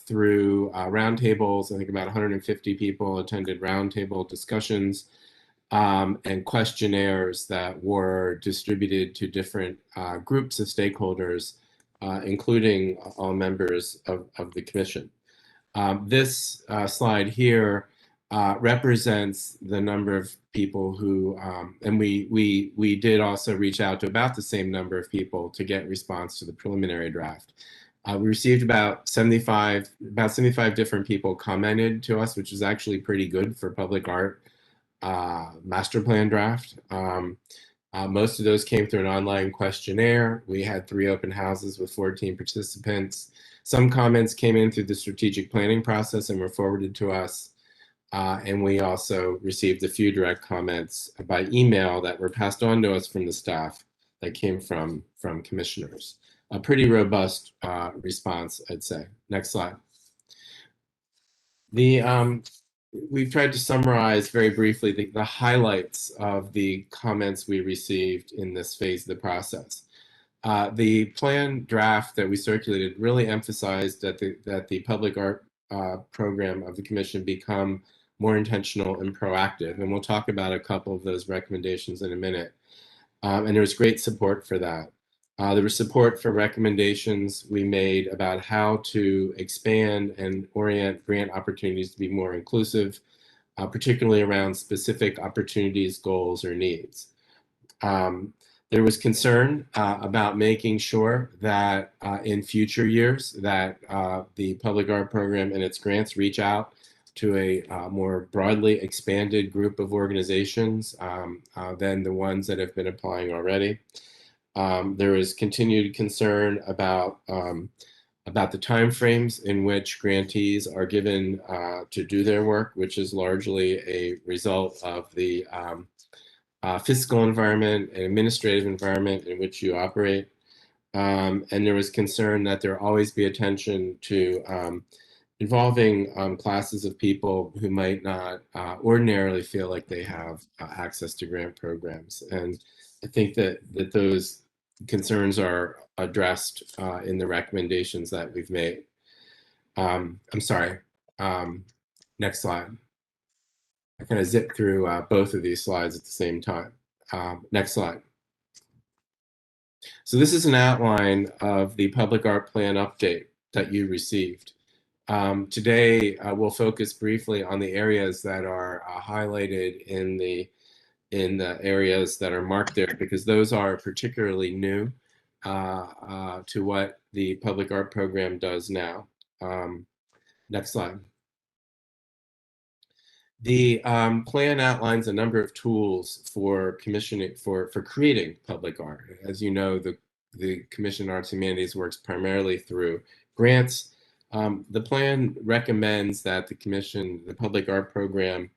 through roundtables. I think about 150 people attended roundtable discussions and questionnaires that were distributed to different groups of stakeholders, including all members of the commission. This slide here represents the number of people who, and we did also reach out to about the same number of people to get response to the preliminary draft. We received about 75 different people commented to us, which is actually pretty good for public art master plan draft. Most of those came through an online questionnaire. We had 3 open houses with 14 participants. Some comments came in through the strategic planning process and were forwarded to us. And we also received a few direct comments by email that were passed on to us from the staff that came from commissioners. A pretty robust response, I'd say. Next slide. We've tried to summarize very briefly the highlights of the comments we received in this phase of the process. The plan draft that we circulated really emphasized that the public art program of the commission become more intentional and proactive. And we'll talk about a couple of those recommendations in a minute. And there was great support for that. There was support for recommendations we made about how to expand and orient grant opportunities to be more inclusive, particularly around specific opportunities, goals, or needs. There was concern about making sure that in future years that the public art program and its grants reach out to a more broadly expanded group of organizations than the ones that have been applying already. There is continued concern about the timeframes in which grantees are given to do their work, which is largely a result of the fiscal environment and administrative environment in which you operate. And there was concern that there always be attention to involving classes of people who might not ordinarily feel like they have access to grant programs. And I think that those concerns are addressed in the recommendations that we've made. I'm sorry, next slide. I kind of zipped through both of these slides at the same time. Next slide. So this is an outline of the public art plan update that you received. Today, we'll focus briefly on the areas that are highlighted in the areas that are marked there, because those are particularly new to what the public art program does now. Next slide. The plan outlines a number of tools for commissioning, for creating public art. As you know, the Commission on Arts and Humanities works primarily through grants. The plan recommends that the public art program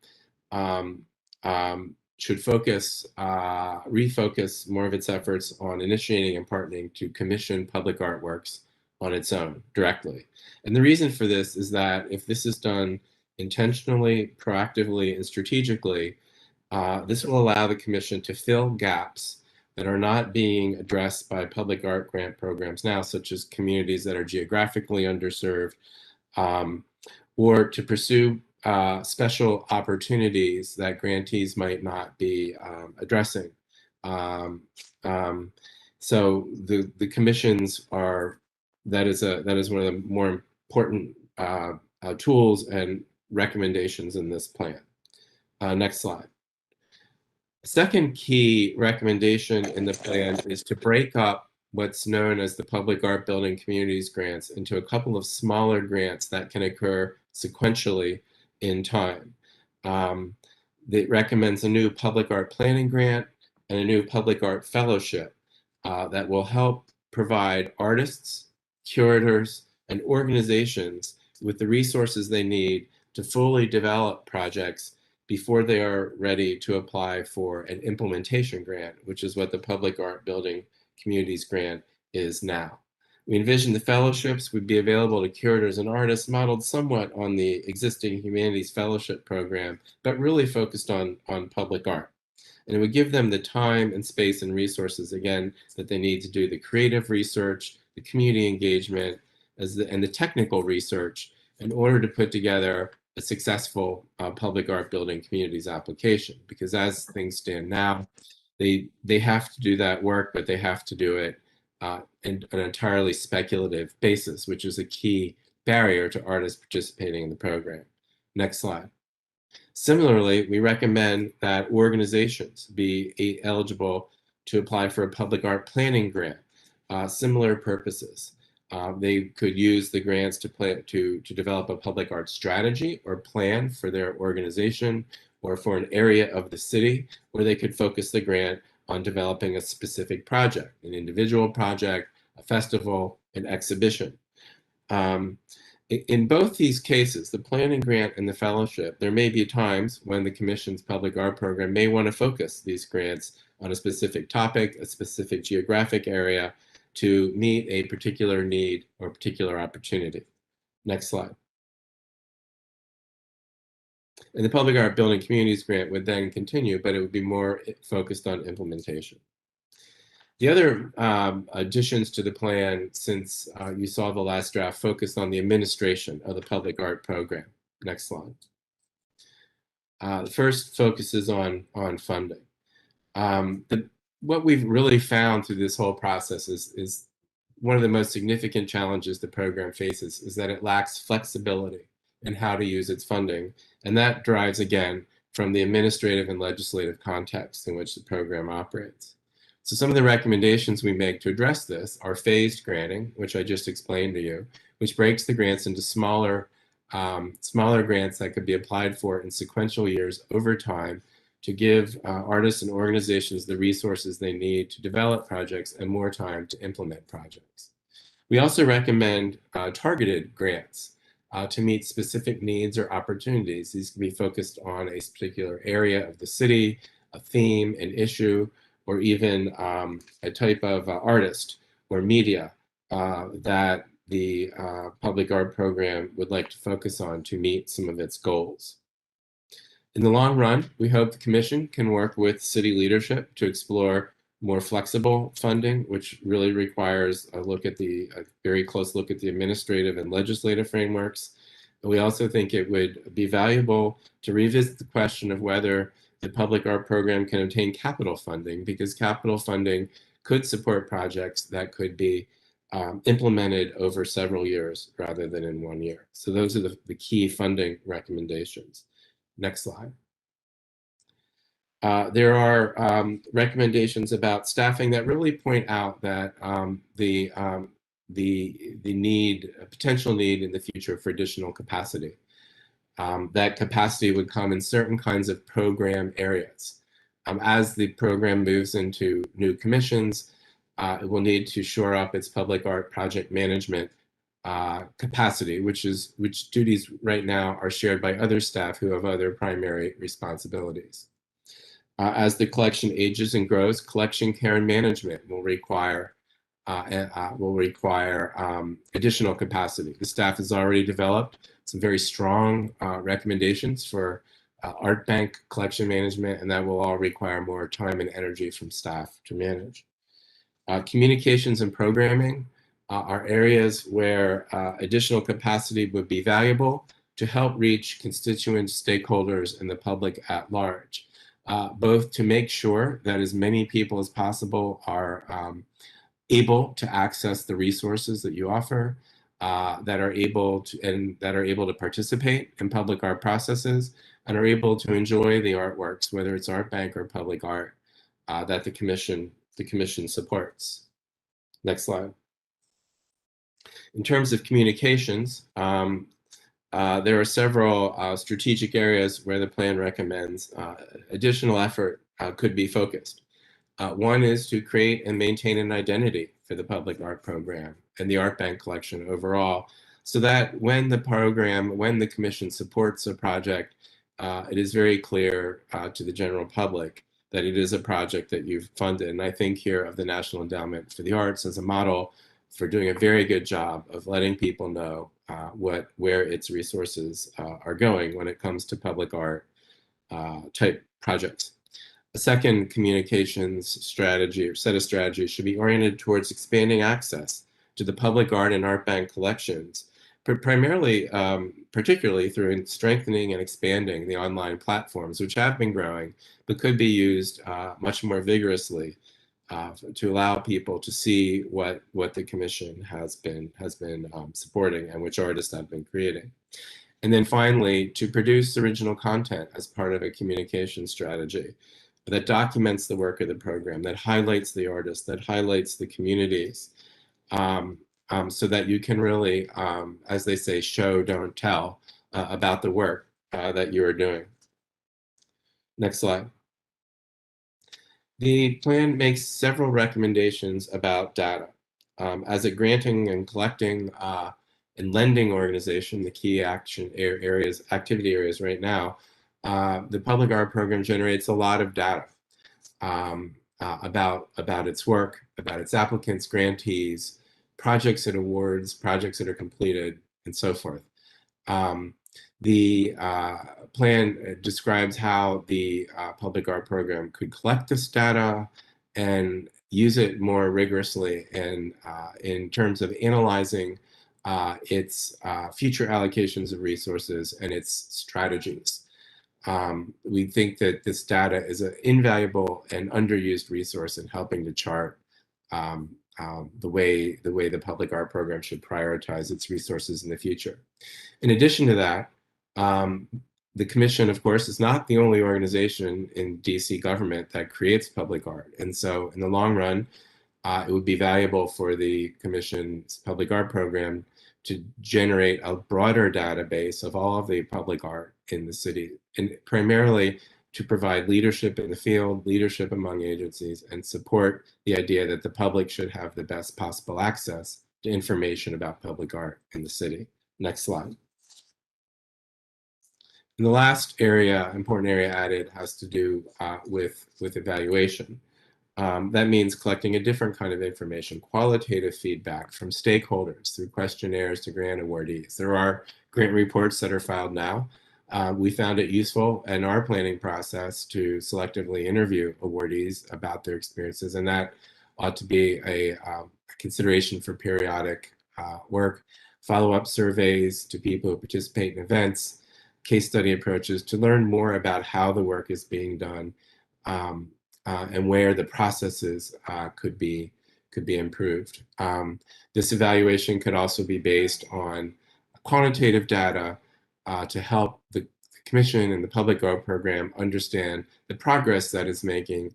should refocus more of its efforts on initiating and partnering to commission public artworks on its own directly. And the reason for this is that if this is done intentionally, proactively, and strategically, this will allow the Commission to fill gaps that are not being addressed by public art grant programs now, such as communities that are geographically underserved, or to pursue special opportunities that grantees might not be addressing. So the commissions that is one of the more important tools and recommendations in this plan. Next slide. Second key recommendation in the plan is to break up what's known as the Public Art Building Communities grants into a couple of smaller grants that can occur sequentially in time. It recommends a new Public Art Planning Grant and a new Public Art Fellowship that will help provide artists, curators, and organizations with the resources they need to fully develop projects before they are ready to apply for an implementation grant, which is what the Public Art Building Communities grant is now. We envision the fellowships would be available to curators and artists, modeled somewhat on the existing Humanities Fellowship program, but really focused on public art. And it would give them the time and space and resources, again, that they need to do the creative research, the community engagement, and the technical research in order to put together a successful public art building communities application. Because as things stand now, they have to do that work, but they have to do it in an entirely speculative basis, which is a key barrier to artists participating in the program. Next slide. Similarly, we recommend that organizations be eligible to apply for a public art planning grant, similar purposes. They could use the grants to develop a public art strategy or plan for their organization or for an area of the city, or they could focus the grant on developing a specific project, an individual project, a festival, an exhibition. In both these cases, the planning grant and the fellowship, there may be times when the Commission's public art program may want to focus these grants on a specific topic, a specific geographic area, to meet a particular need or particular opportunity. Next slide. And the Public Art Building Communities grant would then continue, but it would be more focused on implementation. The other additions to the plan since you saw the last draft focused on the administration of the public art program. Next slide. The first focuses on funding. What we've really found through this whole process is one of the most significant challenges the program faces is that it lacks flexibility in how to use its funding. And that drives, again, from the administrative and legislative context in which the program operates. So some of the recommendations we make to address this are phased granting, which I just explained to you, which breaks the grants into smaller smaller grants that could be applied for in sequential years over time to give artists and organizations the resources they need to develop projects and more time to implement projects. We also recommend targeted grants to meet specific needs or opportunities. These can be focused on a particular area of the city, a theme, an issue, or even a type of artist or media that the public art program would like to focus on to meet some of its goals. In the long run, we hope the Commission can work with city leadership to explore more flexible funding, which really requires a very close look at the administrative and legislative frameworks. And we also think it would be valuable to revisit the question of whether the public art program can obtain capital funding, because capital funding could support projects that could be implemented over several years rather than in 1 year. So those are the key funding recommendations. Next slide. There are recommendations about staffing that really point out that the potential need in the future for additional capacity. That capacity would come in certain kinds of program areas. As the program moves into new commissions, it will need to shore up its public art project management capacity, which duties right now are shared by other staff who have other primary responsibilities. As the collection ages and grows, collection care and management will require additional capacity. The staff has already developed some very strong recommendations for art bank collection management, and that will all require more time and energy from staff to manage. Communications and programming are areas where additional capacity would be valuable to help reach constituents, stakeholders, and the public at large, both to make sure that as many people as possible are able to access the resources that you offer, that are able to participate in public art processes, and are able to enjoy the artworks, whether it's art bank or public art, that the commission supports. Next slide. In terms of communications, there are several strategic areas where the plan recommends additional effort could be focused. One is to create and maintain an identity for the public art program and the art bank collection overall, so that when the commission supports a project, it is very clear to the general public that it is a project that you've funded. And I think here of the National Endowment for the Arts as a model for doing a very good job of letting people know where its resources are going when it comes to public art type projects. A second communications strategy or set of strategies should be oriented towards expanding access to the public art and art bank collections, but particularly through strengthening and expanding the online platforms, which have been growing, but could be used much more vigorously to allow people to see what the commission has been supporting and which artists have been creating. And then finally, to produce original content as part of a communication strategy that documents the work of the program, that highlights the artists, that highlights the communities, so that you can really, as they say, show, don't tell about the work that you are doing. Next slide. The plan makes several recommendations about data. As a granting and collecting and lending organization, the key activity areas right now, the public art program generates a lot of data about its work, about its applicants, grantees, projects and awards, projects that are completed, and so forth. The plan describes how the public art program could collect this data and use it more rigorously and in terms of analyzing its future allocations of resources and its strategies. We think that this data is an invaluable and underused resource in helping to chart the way the public art program should prioritize its resources in the future. In addition to that, the Commission, of course, is not the only organization in DC government that creates public art. And so in the long run, it would be valuable for the Commission's public art program to generate a broader database of all of the public art in the city, and primarily to provide leadership in the field, leadership among agencies, and support the idea that the public should have the best possible access to information about public art in the city. Next slide. And the last area, important area added, has to do with evaluation. That means collecting a different kind of information, qualitative feedback from stakeholders through questionnaires to grant awardees. There are grant reports that are filed now. We found it useful in our planning process to selectively interview awardees about their experiences, and that ought to be a consideration for periodic work. Follow-up surveys to people who participate in events, case study approaches to learn more about how the work is being done, and where the processes could be improved. This evaluation could also be based on quantitative data to help the Commission and the Public Art Program understand the progress that it's making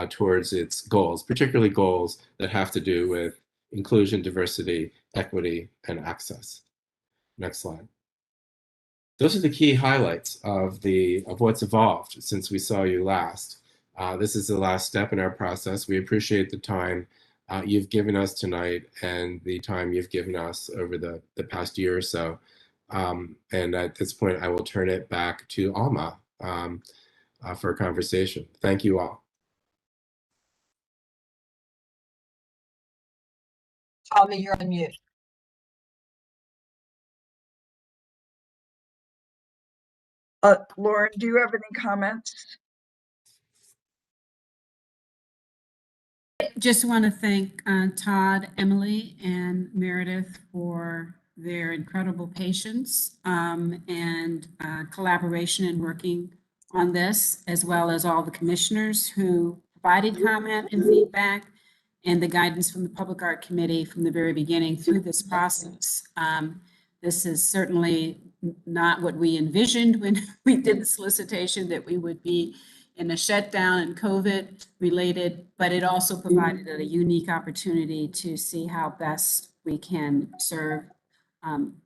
towards its goals, particularly goals that have to do with inclusion, diversity, equity, and access. Next slide. Those are the key highlights of what's evolved since we saw you last. This is the last step in our process. We appreciate the time you've given us tonight and the time you've given us over the past year or so. And at this point, I will turn it back to Alma for a conversation. Thank you all. Alma, you're on mute. Lauren, do you have any comments? Just want to thank Todd, Emily, and Meredith for their incredible patience and collaboration in working on this, as well as all the commissioners who provided comment and feedback, and the guidance from the Public Art Committee from the very beginning through this process. This is certainly not what we envisioned when we did the solicitation, that we would be in a shutdown and COVID related, but it also provided a unique opportunity to see how best we can serve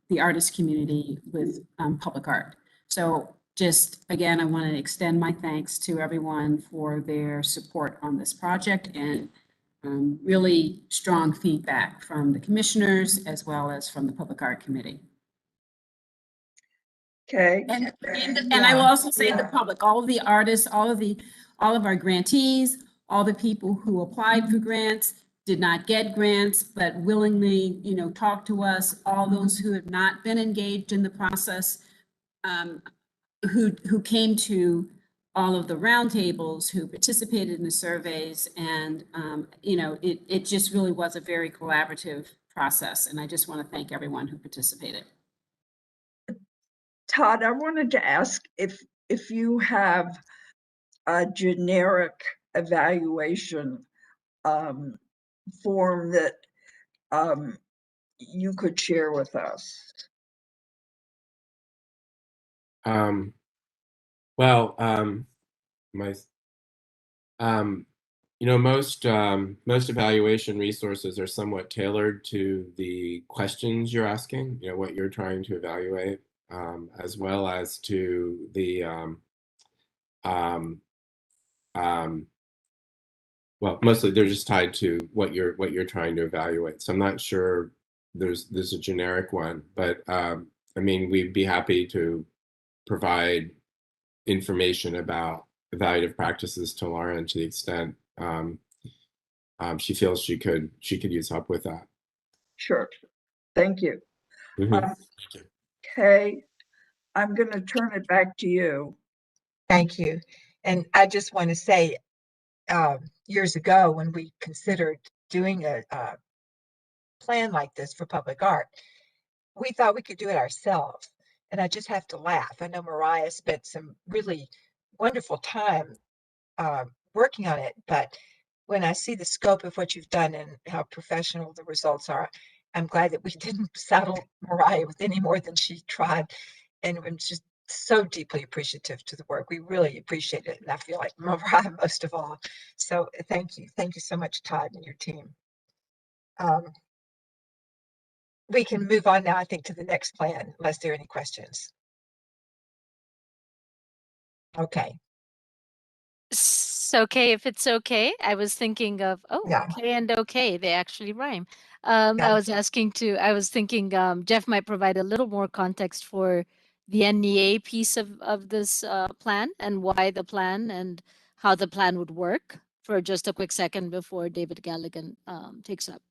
the artist community with public art. So just again, I want to extend my thanks to everyone for their support on this project, and really strong feedback from the commissioners as well as from the Public Art Committee. Okay. And I will also say the public, all of the artists, all of our grantees, all the people who applied for grants, did not get grants, but willingly, talk to us, all those who have not been engaged in the process, who came to all of the roundtables, who participated in the surveys, and it just really was a very collaborative process. And I just want to thank everyone who participated. Todd, I wanted to ask if you have a generic evaluation form that you could share with us. Most evaluation resources are somewhat tailored to the questions you're asking, what you're trying to evaluate, as well as to the well, mostly they're just tied to what you're trying to evaluate. So I'm not sure there's a generic one, but I mean, we'd be happy to provide information about evaluative practices to Lauren to the extent she feels she could use help with that. Sure. Thank you. Mm-hmm. Okay, I'm going to turn it back to you. Thank you. And I just want to say, years ago, when we considered doing a plan like this for public art, we thought we could do it ourselves. And I just have to laugh. I know Mariah spent some really wonderful time working on it, but when I see the scope of what you've done and how professional the results are, I'm glad that we didn't saddle Mariah with any more than she tried. And I'm just so deeply appreciative to the work. We really appreciate it. And I feel like Mariah most of all. So thank you. Thank you so much, Todd, and your team. we can move on now, I think, to the next plan, unless there are any questions. Okay, So, okay, if it's okay, I was thinking of, oh, Yeah. okay and okay, they actually rhyme. Yeah. I was thinking Jeff might provide a little more context for the NEA piece of this plan and why the plan and how the plan would work for just a quick second before David Galligan takes up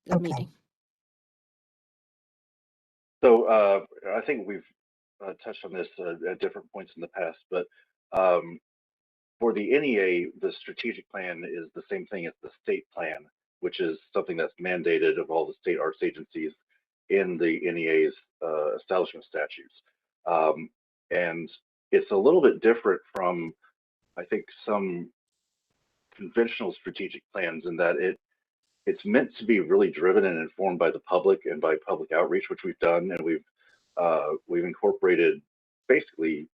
the Okay. meeting. So I think we've touched on this at different points in the past, but for the NEA, the strategic plan is the same thing as the state plan, which is something that's mandated of all the state arts agencies in the NEA's establishment statutes. And it's a little bit different from, I think, some conventional strategic plans in that it's meant to be really driven and informed by the public and by public outreach, which we've done, and we've incorporated basically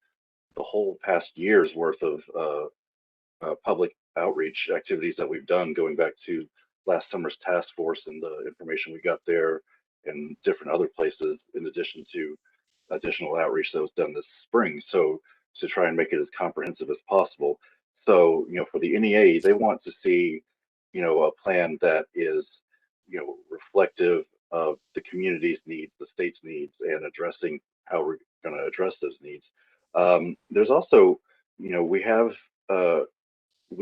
the whole past year's worth of public outreach activities that we've done, going back to last summer's task force and the information we got there, and different other places, in addition to additional outreach that was done this spring. So to try and make it as comprehensive as possible. So, for the NEA, they want to see, a plan that is, reflective of the community's needs, the state's needs, and addressing how we're going to address those needs. There's also, we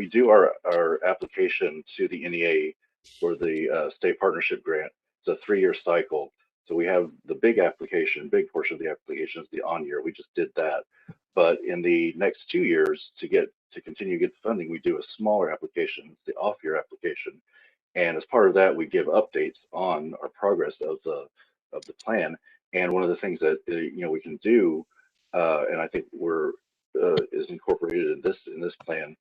do our application to the NEA for the state partnership grant. It's a 3-year cycle. So we have the big portion of the application is the on-year. We just did that. But in the next 2 years, to continue to get the funding, we do a smaller application, the off-year application. And as part of that, we give updates on our progress of the plan. And one of the things that we can do, and I think is incorporated in this plan,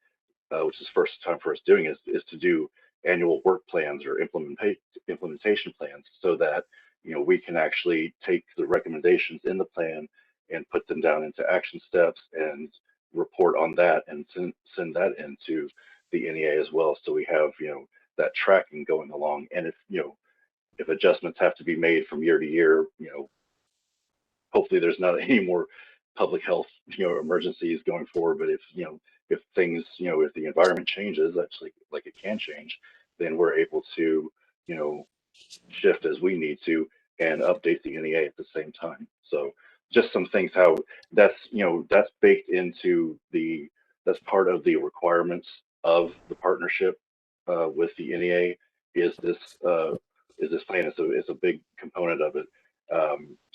which is the first time for us doing is to do annual work plans or implementation plans, so that we can actually take the recommendations in the plan and put them down into action steps and report on that and send that into the NEA as well. So we have that tracking going along. And if adjustments have to be made from year to year, hopefully there's not any more public health emergencies going forward. But if things, if the environment changes, actually, like it can change, then we're able to shift as we need to and update the NEA at the same time. So just some things how that's baked into that's part of the requirements of the partnership with the NEA is this plan. It's a big component of it.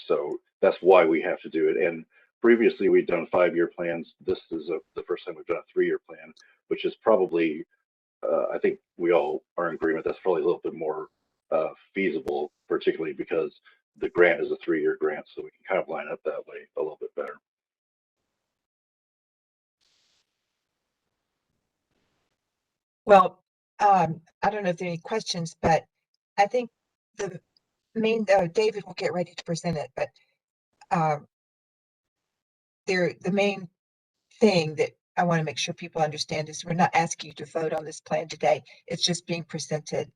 So that's why we have to do it. And previously we'd done 5-year plans. This is the first time we've done a 3-year plan, which is probably, I think we all are in agreement, that's probably a little bit more feasible, particularly because the grant is a 3-year grant, so we can kind of line up that way a little bit better. Well, I don't know if there are any questions, but I think the main, David will get ready to present it, but the main thing that I want to make sure people understand is we're not asking you to vote on this plan today. It's just being presented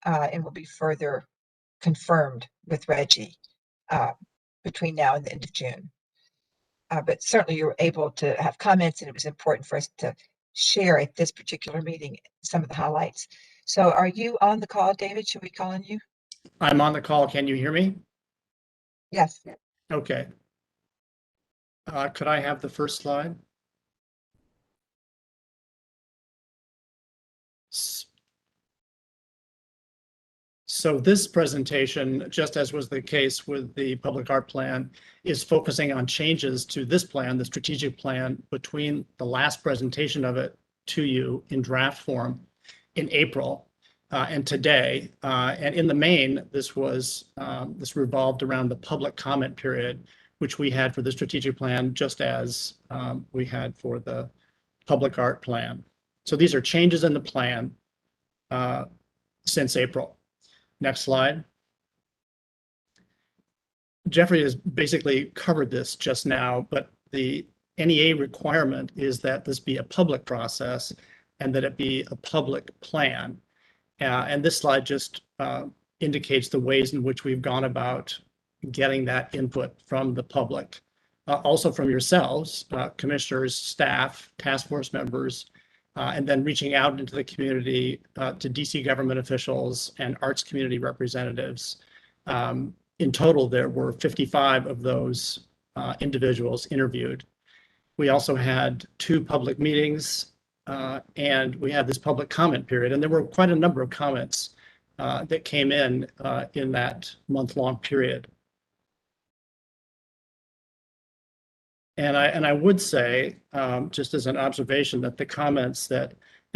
and will be further confirmed with Reggie between now and the end of June. But certainly you're able to have comments, and it was important for us to share at this particular meeting some of the highlights. So are you on the call, David? Should we call on you? I'm on the call. Can you hear me? Yes. Okay. Could I have the first slide? So this presentation, just as was the case with the public art plan, is focusing on changes to this plan, the strategic plan, between the last presentation of it to you in draft form in April and today. And in the main, this revolved around the public comment period, which we had for the strategic plan, just as we had for the public art plan. So these are changes in the plan since April. Next slide. Jeffrey has basically covered this just now, but the NEA requirement is that this be a public process and that it be a public plan. And this slide just indicates the ways in which we've gone about getting that input from the public. Also from yourselves, commissioners, staff, task force members, and then reaching out into the community to DC government officials and arts community representatives. In total, there were 55 of those individuals interviewed. We also had 2 public meetings, and we had this public comment period, and there were quite a number of comments that came in that month-long period. And I would say, just as an observation, that the comments that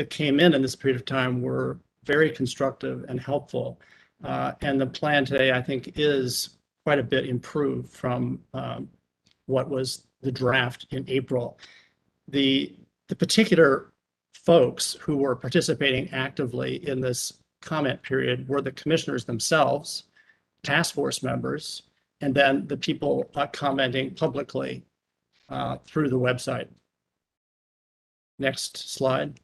came in this period of time were very constructive and helpful. And the plan today, I think, is quite a bit improved from what was the draft in April. The particular folks who were participating actively in this comment period were the commissioners themselves, task force members, and then the people commenting publicly through the website. Next slide.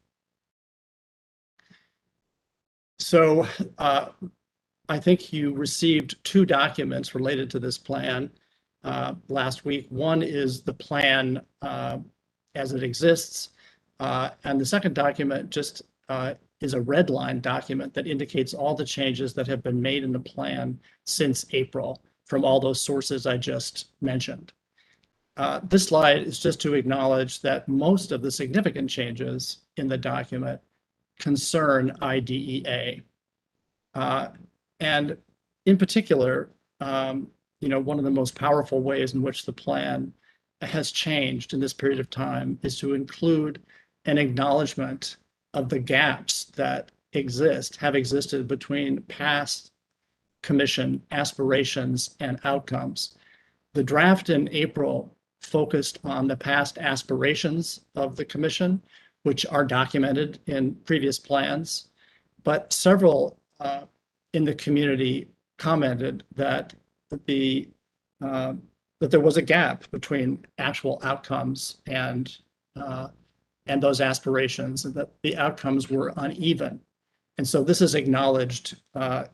So I think you received 2 documents related to this plan last week. One is the plan as it exists, and the second document just is a red line document that indicates all the changes that have been made in the plan since April from all those sources I just mentioned. This slide is just to acknowledge that most of the significant changes in the document concern IDEA. And in particular, one of the most powerful ways in which the plan has changed in this period of time is to include an acknowledgement of the gaps that have existed between past commission aspirations and outcomes. The draft in April focused on the past aspirations of the commission, which are documented in previous plans, but several in the community commented that that there was a gap between actual outcomes and those aspirations, and that the outcomes were uneven. And so this is acknowledged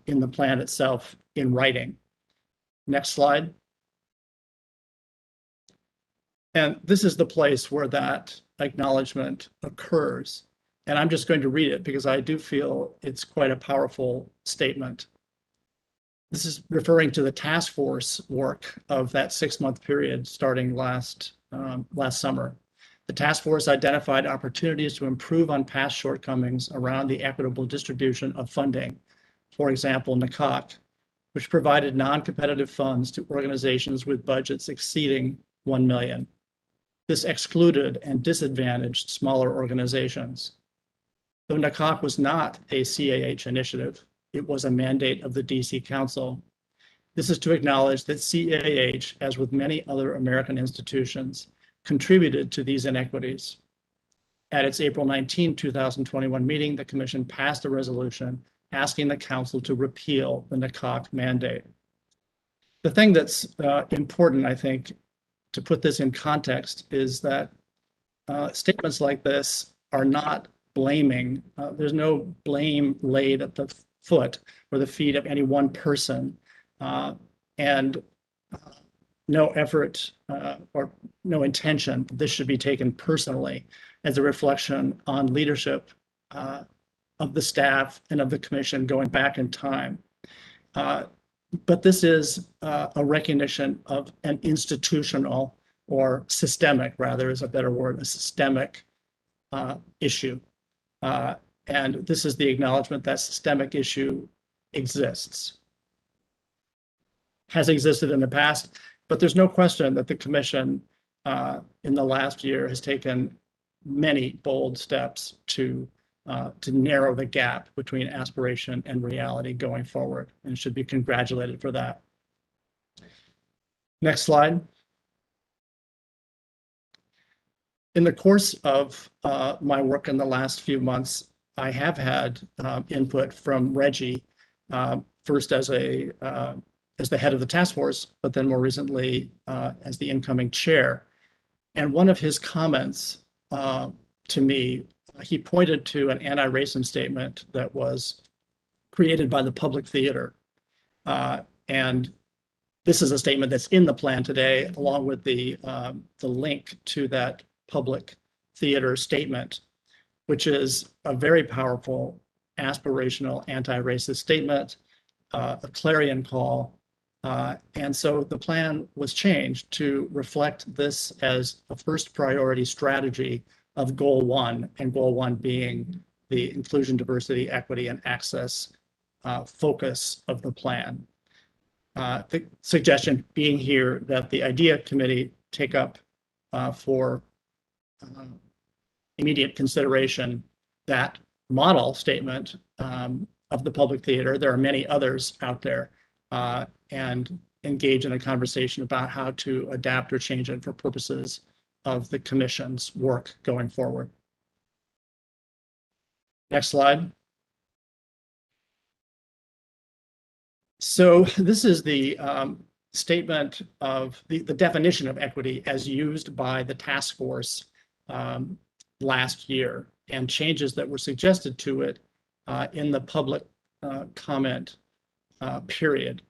in the plan itself in writing. Next slide. And this is the place where that acknowledgement occurs. And I'm just going to read it because I do feel it's quite a powerful statement. This is referring to the task force work of that 6-month period starting last summer. The task force identified opportunities to improve on past shortcomings around the equitable distribution of funding. For example, CAH, which provided non-competitive funds to organizations with budgets exceeding $1 million. This excluded and disadvantaged smaller organizations. Though CAH was not a CAH initiative, it was a mandate of the DC Council. This is to acknowledge that CAH, as with many other American institutions, contributed to these inequities. At its April 19, 2021 meeting, the Commission passed a resolution asking the Council to repeal the CAH mandate. The thing that's important, I think, to put this in context is that statements like this are not blaming. There's no blame laid at the foot or the feet of any one person, and no effort or no intention that this should be taken personally as a reflection on leadership of the staff and of the Commission going back in time. But this is a recognition of an institutional, or systemic rather is a better word, a systemic issue. And this is the acknowledgement that systemic issue exists, has existed in the past, but there's no question that the Commission in the last year has taken many bold steps to narrow the gap between aspiration and reality going forward, and should be congratulated for that. Next slide. In the course of my work in the last few months, I have had input from Reggie, first as the head of the task force, but then more recently as the incoming chair. And one of his comments to me, he pointed to an anti-racist statement that was created by the Public Theater And this is a statement that's in the plan today, along with the link to that public theater statement, which is a very powerful, aspirational, anti-racist statement, a clarion call. And so the plan was changed to reflect this as a first priority strategy of goal one, and goal one being the inclusion, diversity, equity, and access focus of the plan. The suggestion being here that the IDEA committee take up for immediate consideration that model statement of the public theater. There are many others out there, and engage in a conversation about how to adapt or change it for purposes of the commission's work going forward. Next slide. So this is the statement of the definition of equity as used by the task force last year, and changes that were suggested to it in the public comment period.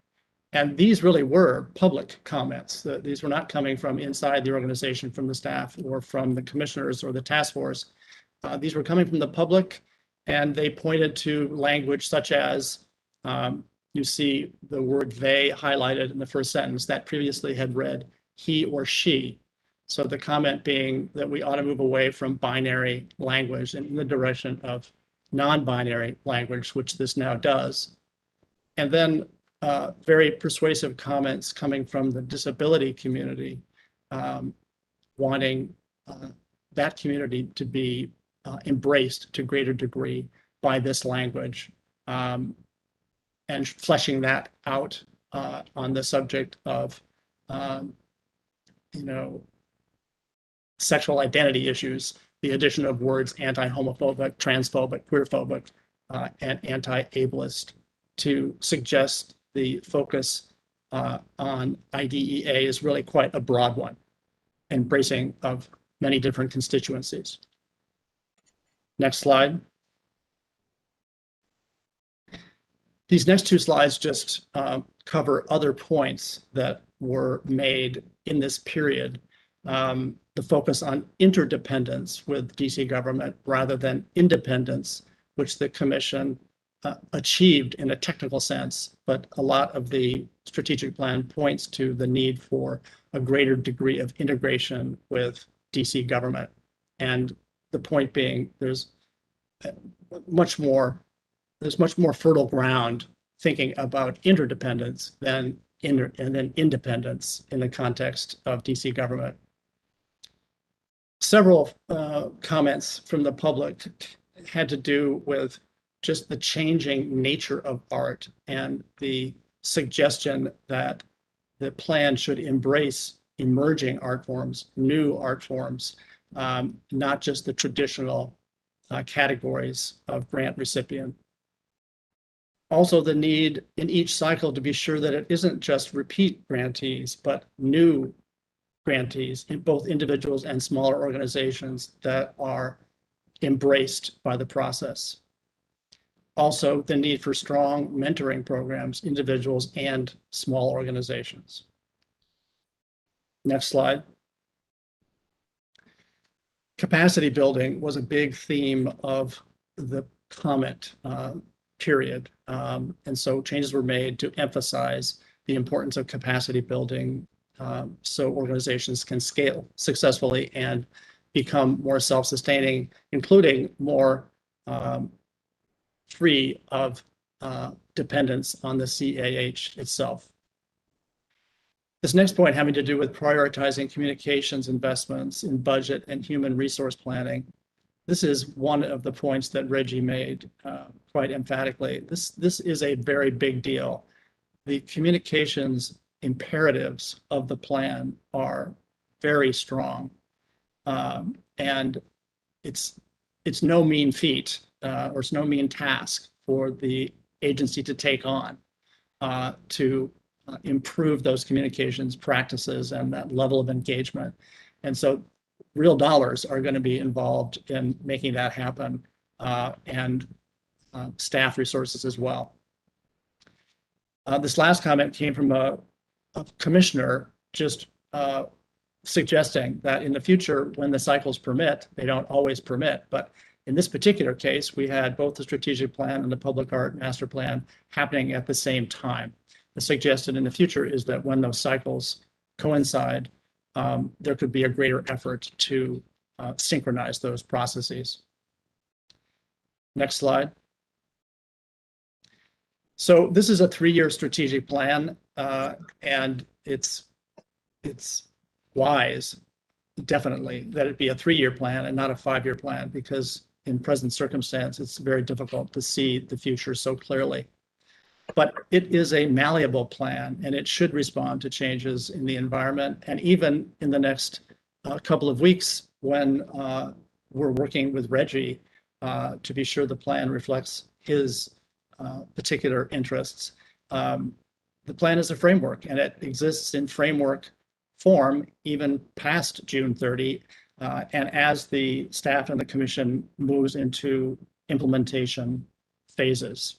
And these really were public comments. These were not coming from inside the organization, from the staff or from the commissioners or the task force. These were coming from the public, and they pointed to language such as, you see the word they highlighted in the first sentence that previously had read he or she. So the comment being that we ought to move away from binary language and in the direction of non-binary language, which this now does. And then very persuasive comments coming from the disability community, wanting that community to be embraced to greater degree by this language, and fleshing that out on the subject of, sexual identity issues, the addition of words anti-homophobic, transphobic, queerphobic, and anti-ableist to suggest the focus on IDEA is really quite a broad one, embracing of many different constituencies. Next slide. These next two slides just cover other points that were made in this period. The focus on interdependence with DC government rather than independence, which the commission achieved in a technical sense, but a lot of the strategic plan points to the need for a greater degree of integration with DC government. And the point being, there's much more fertile ground thinking about interdependence than independence in the context of DC government. Several comments from the public had to do with just the changing nature of art and the suggestion that the plan should embrace emerging art forms, new art forms, not just the traditional categories of grant recipient. Also, the need in each cycle to be sure that it isn't just repeat grantees, but new grantees, in both individuals and smaller organizations that are embraced by the process. Also, the need for strong mentoring programs, individuals and small organizations. Next slide. Capacity building was a big theme of the comment period. And so changes were made to emphasize the importance of capacity building so organizations can scale successfully and become more self-sustaining, including more free of dependence on the CAH itself. This next point having to do with prioritizing communications investments in budget and human resource planning. This is one of the points that Reggie made quite emphatically. This is a very big deal. The communications imperatives of the plan are very strong, and it's no mean feat or it's no mean task for the agency to take on to improve those communications practices and that level of engagement. And so real dollars are going to be involved in making that happen, and staff resources as well. This last comment came from a commissioner just suggesting that in the future, when the cycles permit, they don't always permit, but in this particular case, we had both the strategic plan and the public art master plan happening at the same time. The suggestion in the future is that when those cycles coincide, there could be a greater effort to synchronize those processes. Next slide. So this is a 3-year strategic plan, and it's wise, definitely, that it be a 3-year plan and not a 5-year plan, because in present circumstance, it's very difficult to see the future so clearly. But it is a malleable plan, and it should respond to changes in the environment. And even in the next couple of weeks, when we're working with Reggie to be sure the plan reflects his particular interests. The plan is a framework, and it exists in framework form even past June 30. And as the staff and the commission moves into implementation phases.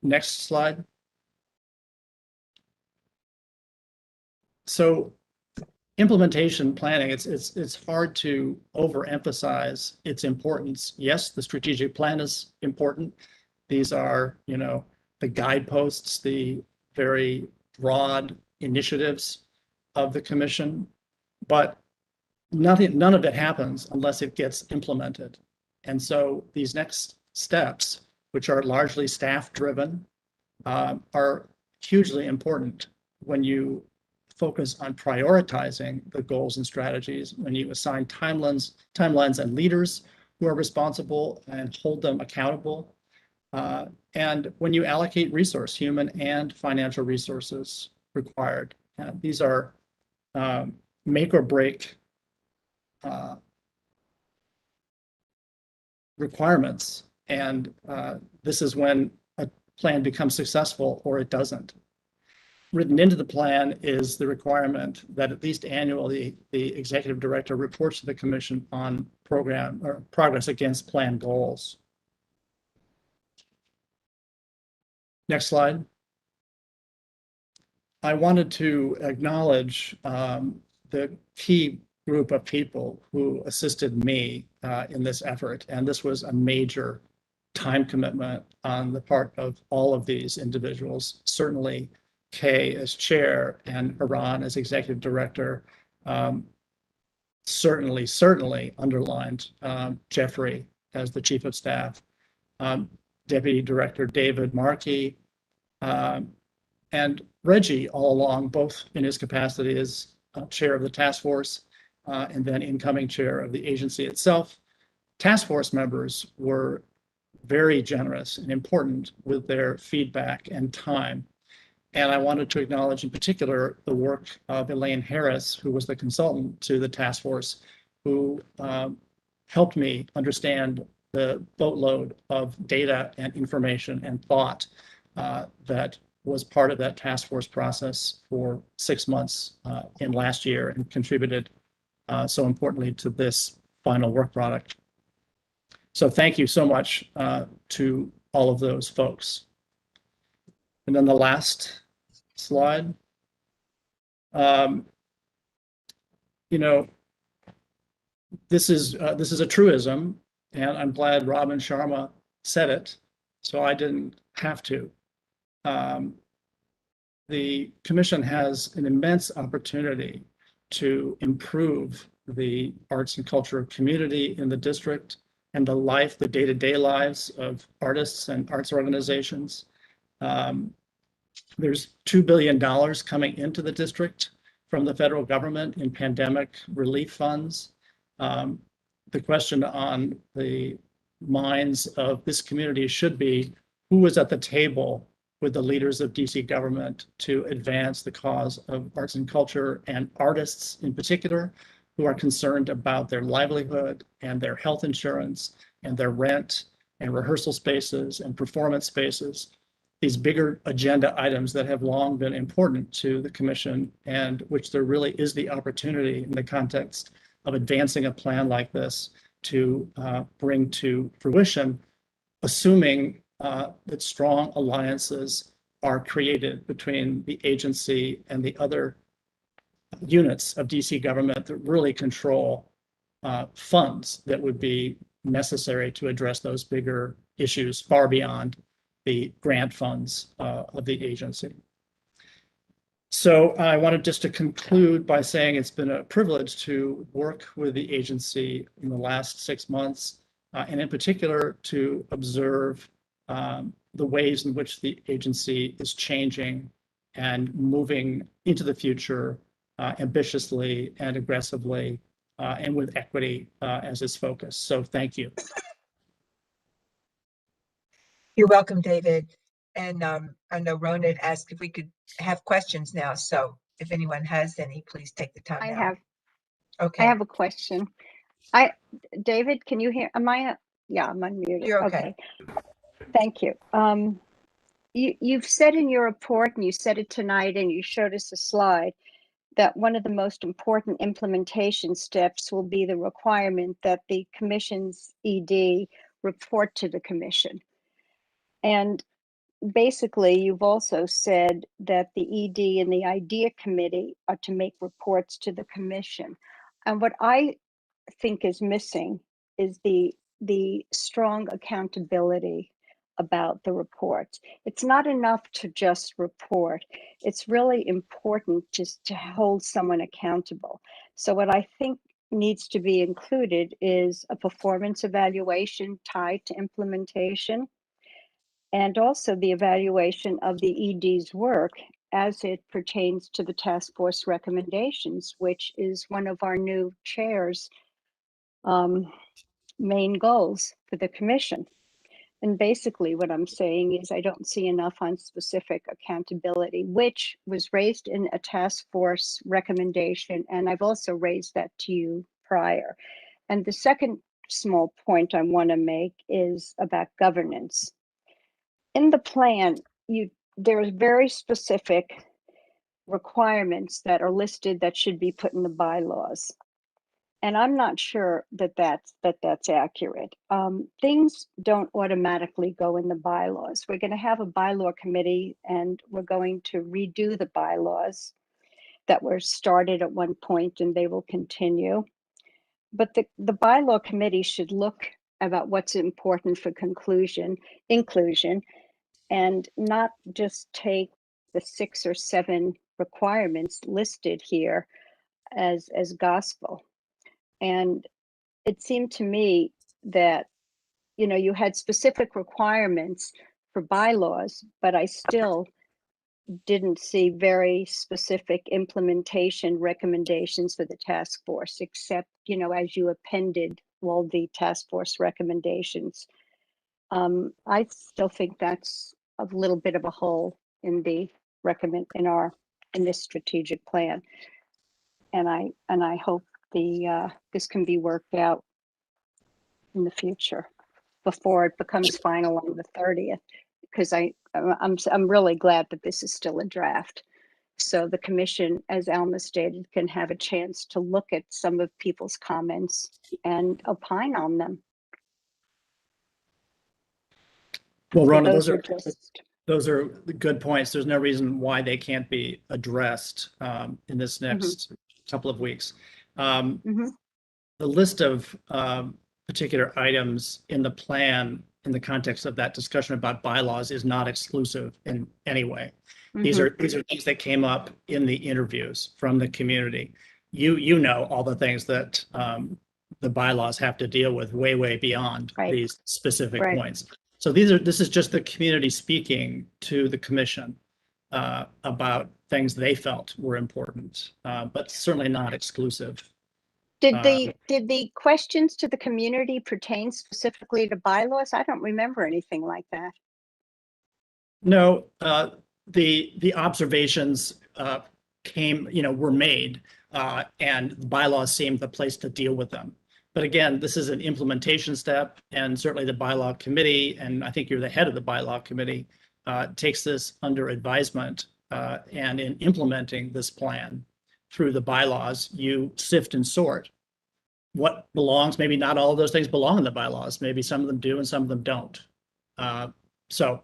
Next slide. So implementation planning, it's hard to overemphasize its importance. Yes, the strategic plan is important. These are, you know, the guideposts, the very broad initiatives of the commission, but none of it happens unless it gets implemented. And so these next steps, which are largely staff-driven, are hugely important when you focus on prioritizing the goals and strategies, when you assign timelines and leaders who are responsible and hold them accountable, and when you allocate resource, human and financial resources required. These are make or break requirements, and this is when a plan becomes successful or it doesn't. Written into the plan is the requirement that at least annually the executive director reports to the commission on program or progress against plan goals. Next slide. I wanted to acknowledge the key group of people who assisted me in this effort, and this was a major time commitment on the part of all of these individuals. Certainly Kay as chair and Iran as executive director, certainly underlined Jeffrey as the chief of staff, Deputy Director David Markey, and Reggie all along, both in his capacity as chair of the task force and then incoming chair of the agency itself. Task force members were very generous and important with their feedback and time. And I wanted to acknowledge in particular the work of Elaine Harris, who was the consultant to the task force, who helped me understand the boatload of data and information and thought that was part of that task force process for 6 months in last year and contributed so importantly to this final work product. So thank you so much to all of those folks. And then the last slide. You know, this is a truism, and I'm glad Robin Sharma said it, so I didn't have to. The commission has an immense opportunity to improve the arts and culture community in the district and the day-to-day lives of artists and arts organizations. There's $2 billion coming into the district from the federal government in pandemic relief funds. The question on the minds of this community should be, who was at the table with the leaders of DC government to advance the cause of arts and culture and artists in particular, who are concerned about their livelihood and their health insurance and their rent and rehearsal spaces and performance spaces, these bigger agenda items that have long been important to the commission and which there really is the opportunity in the context of advancing a plan like this to bring to fruition, assuming that strong alliances are created between the agency and the other units of DC government that really control funds that would be necessary to address those bigger issues far beyond the grant funds of the agency. So I wanted just to conclude by saying it's been a privilege to work with the agency in the last 6 months, and in particular to observe the ways in which the agency is changing and moving into the future ambitiously and aggressively and with equity as its focus. So thank you. You're welcome, David. And I know Rona had asked if we could have questions now. So if anyone has any, please take the time I now. have, Okay. I have a question. David, can you hear, yeah, I'm unmuted. You're okay. Thank you. You've said in your report, and you said it tonight, and you showed us a slide, that one of the most important implementation steps will be the requirement that the commission's ED report to the commission. And basically, you've also said that the ED and the IDEA committee are to make reports to the commission. And what I think is missing is the strong accountability about the reports. It's not enough to just report. It's really important just to hold someone accountable. So what I think needs to be included is a performance evaluation tied to implementation, and also the evaluation of the ED's work as it pertains to the task force recommendations, which is one of our new chair's main goals for the commission. And basically what I'm saying is I don't see enough on specific accountability, which was raised in a task force recommendation. And I've also raised that to you prior. And the second small point I want to make is about governance. In the plan, there are very specific requirements that are listed that should be put in the bylaws. And I'm not sure that that's accurate. Things don't automatically go in the bylaws. We're going to have a bylaw committee, and we're going to redo the bylaws that were started at one point, and they will continue. But the bylaw committee should look about what's important for inclusion, and not just take the 6 or 7 requirements listed here as gospel. And it seemed to me that, you had specific requirements for bylaws, but I still didn't see very specific implementation recommendations for the task force, except, as you appended all the task force recommendations. I still think that's a little bit of a hole in the in this strategic plan. And I hope this can be worked out in the future before it becomes final on the 30th, because I'm really glad that this is still a draft. So the commission, as Alma stated, can have a chance to look at some of people's comments and opine on them. Well, So Rona, those are good points. There's no reason why they can't be addressed in this next couple of weeks. The list of particular items in the plan in the context of that discussion about bylaws is not exclusive in any way. These are things that came up in the interviews from the community. You know all the things that the bylaws have to deal with way beyond these specific points. So this is just the community speaking to the commission about things they felt were important, but certainly not exclusive. Did the questions to the community pertain specifically to bylaws? I don't remember anything like that. No, the observations were made, and the bylaws seemed the place to deal with them. But again, this is an implementation step, and certainly the bylaw committee, and I think you're the head of the bylaw committee, takes this under advisement, and in implementing this plan through the bylaws, you sift and sort what belongs. Maybe not all of those things belong in the bylaws. Maybe some of them do and some of them don't. So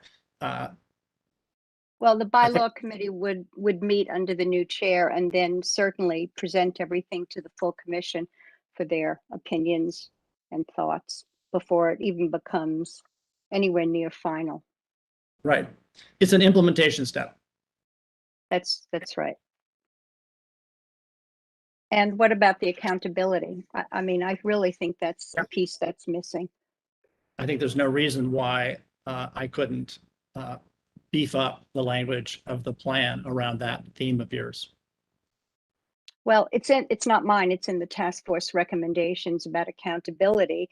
Well, the I think- bylaw committee would meet under the new chair and then certainly present everything to the full commission for their opinions and thoughts before it even becomes anywhere near final. right. It's an implementation step. That's right. And what about the accountability? I mean, I really think that's a piece that's missing. I think there's no reason why I couldn't beef up the language of the plan around that theme of yours. Well, it's not mine, it's in the task force recommendations about accountability.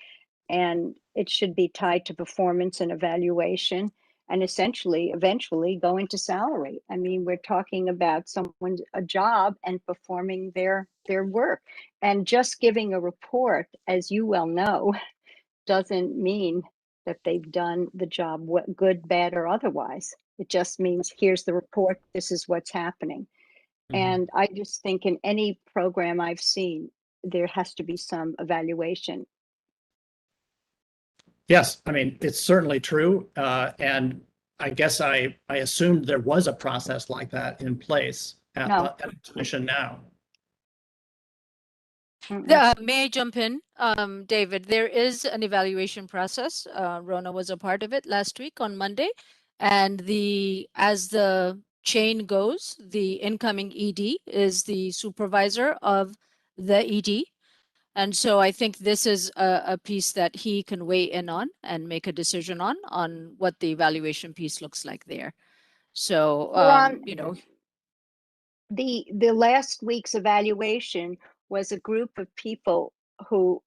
And it should be tied to performance and evaluation and essentially eventually go into salary. I mean, we're talking about someone's a job and performing their work. And just giving a report, as you well know, doesn't mean that they've done the job, good, bad, or otherwise. It just means here's the report, this is what's happening. And I just think in any program I've seen, there has to be some evaluation. Yes, I mean, it's certainly true. And I guess I assumed there was a process like that in place at the commission now. May I jump in, David? There is an evaluation process. Rona was a part of it last week on Monday. And as the chain goes, the incoming ED is the supervisor of the ED. And so I think this is a piece that he can weigh in on and make a decision on what the evaluation piece looks like there. So, you know, the last week's evaluation was a group of people who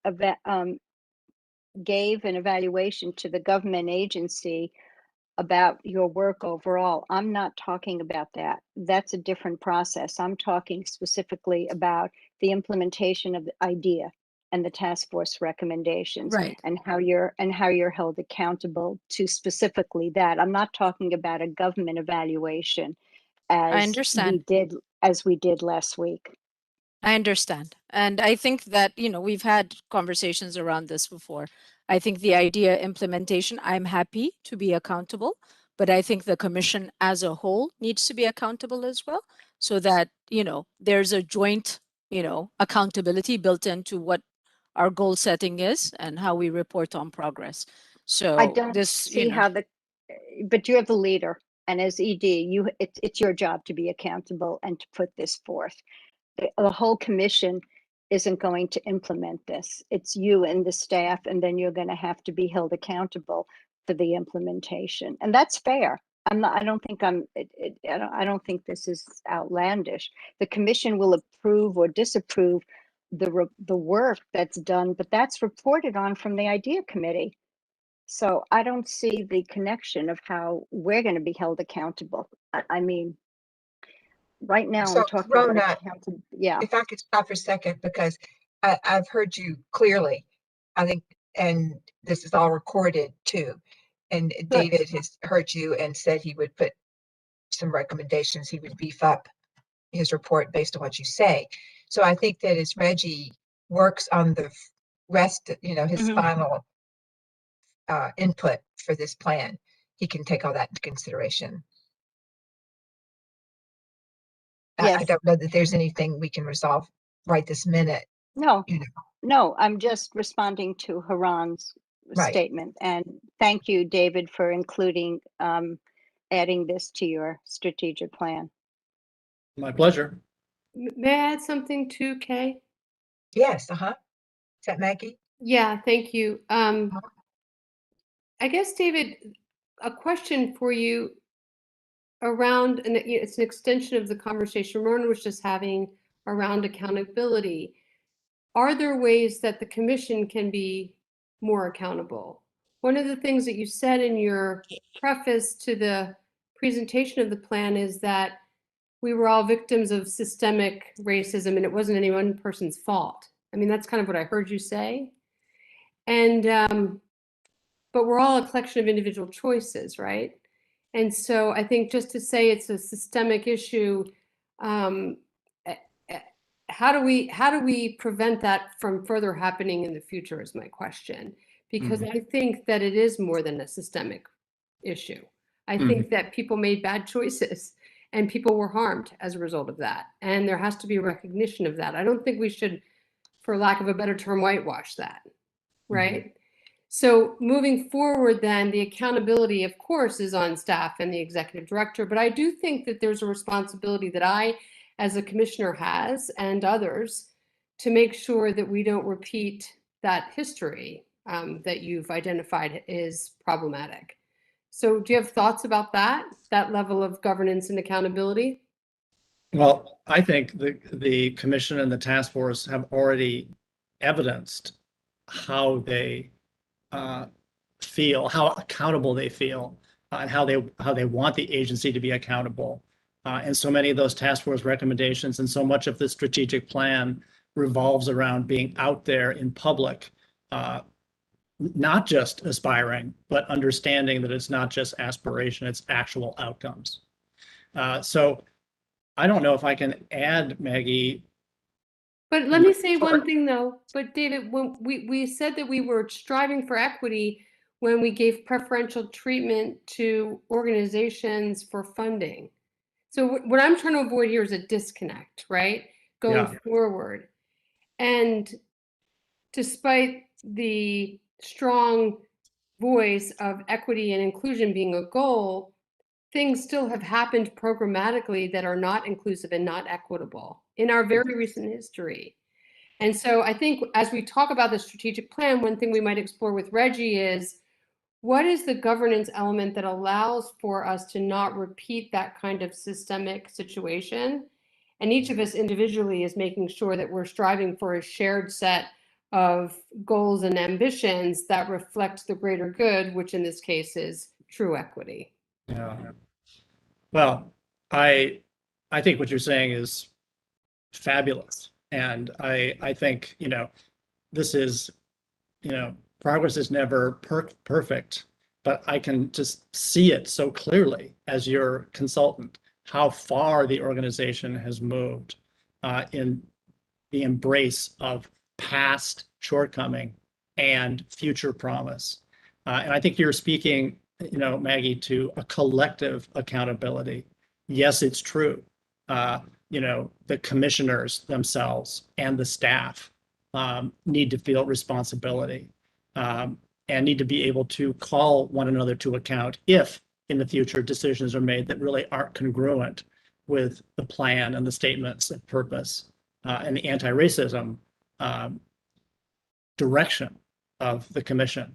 gave an evaluation to the government agency about your work overall. I'm not talking about that. That's a different process. I'm talking specifically about the implementation of the idea and the task force recommendations, right, and how you're held accountable to specifically that. I'm not talking about a government evaluation I as understand. we did last week. I understand. And I think that, you know, we've had conversations around this before. I think the idea implementation, I'm happy to be accountable, but I think the commission as a whole needs to be accountable as well, so that, you know, there's a joint, you know, accountability built into what our goal setting is and how we report on progress. So I don't this, see you know, how but you're the leader, and as ED, it's your job to be accountable and to put this forth. The whole commission isn't going to implement this. It's you and the staff, and then you're going to have to be held accountable for the implementation, and that's fair. I don't think this is outlandish. The commission will approve or disapprove the work that's done, but that's reported on from the idea committee. So I don't see the connection of how we're going to be held accountable. I mean, right now So, I'm talking Rona, about accountability. Yeah. if I could stop for a second, because I've heard you clearly, I think, and this is all recorded too. And David has heard you and said he would put some recommendations, he would beef up his report based on what you say. So I think that as Reggie works on the rest, his final input for this plan, he can take all that into consideration. Yes. I don't know that there's anything we can resolve right this minute. No, I'm just responding to Haran's statement. And thank you, David, for including, adding this to your strategic plan. My pleasure. May I add something too, Kay? Yes, Is that Maggie? Yeah, thank you. I guess, David, a question for you around, and it's an extension of the conversation Rona was just having around accountability. Are there ways that the commission can be more accountable? One of the things that you said in your preface to the presentation of the plan is that we were all victims of systemic racism and it wasn't any one person's fault. I mean, that's kind of what I heard you say. And, but we're all a collection of individual choices, right? And so I think just to say it's a systemic issue, how do we prevent that from further happening in the future is my question, because I think that it is more than a systemic issue. I think that people made bad choices and people were harmed as a result of that. And there has to be a recognition of that. I don't think we should, for lack of a better term, whitewash that, right? So moving forward, then the accountability, of course, is on staff and the executive director. But I do think that there's a responsibility that I, as a commissioner, has and others to make sure that we don't repeat that history that you've identified is problematic. So do you have thoughts about that level of governance and accountability? Well, I think the commission and the task force have already evidenced how they feel, how accountable they feel, and how they want the agency to be accountable. And so many of those task force recommendations and so much of the strategic plan revolves around being out there in public, not just aspiring, but understanding that it's not just aspiration, it's actual outcomes. So I don't know if I can add, Maggie. But let me say one thing though, but David, when we said that we were striving for equity when we gave preferential treatment to organizations for funding. So what I'm trying to avoid here is a disconnect, right? Going forward. And despite the strong voice of equity and inclusion being a goal, things still have happened programmatically that are not inclusive and not equitable in our very recent history. And so I think as we talk about the strategic plan, one thing we might explore with Reggie is what is the governance element that allows for us to not repeat that kind of systemic situation? And each of us individually is making sure that we're striving for a shared set of goals and ambitions that reflect the greater good, which in this case is true equity. Yeah. Well, I think what you're saying is fabulous. And I think, this is, progress is never perfect, but I can just see it so clearly as your consultant, how far the organization has moved in the embrace of past shortcoming and future promise. And I think you're speaking, Maggie, to a collective accountability. Yes, it's true. The commissioners themselves and the staff need to feel responsibility and need to be able to call one another to account if in the future decisions are made that really aren't congruent with the plan and the statements of purpose and the anti-racism direction of the commission.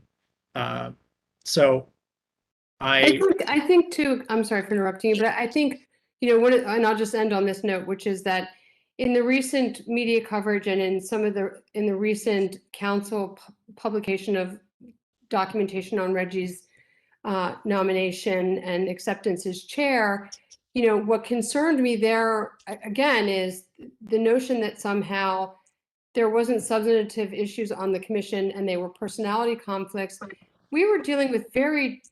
So I think too, I'm sorry for interrupting you, but I think, and I'll just end on this note, which is that in the recent media coverage and in the recent council publication of documentation on Reggie's nomination and acceptance as chair, what concerned me there again is the notion that somehow there wasn't substantive issues on the commission and they were personality conflicts. We were dealing with very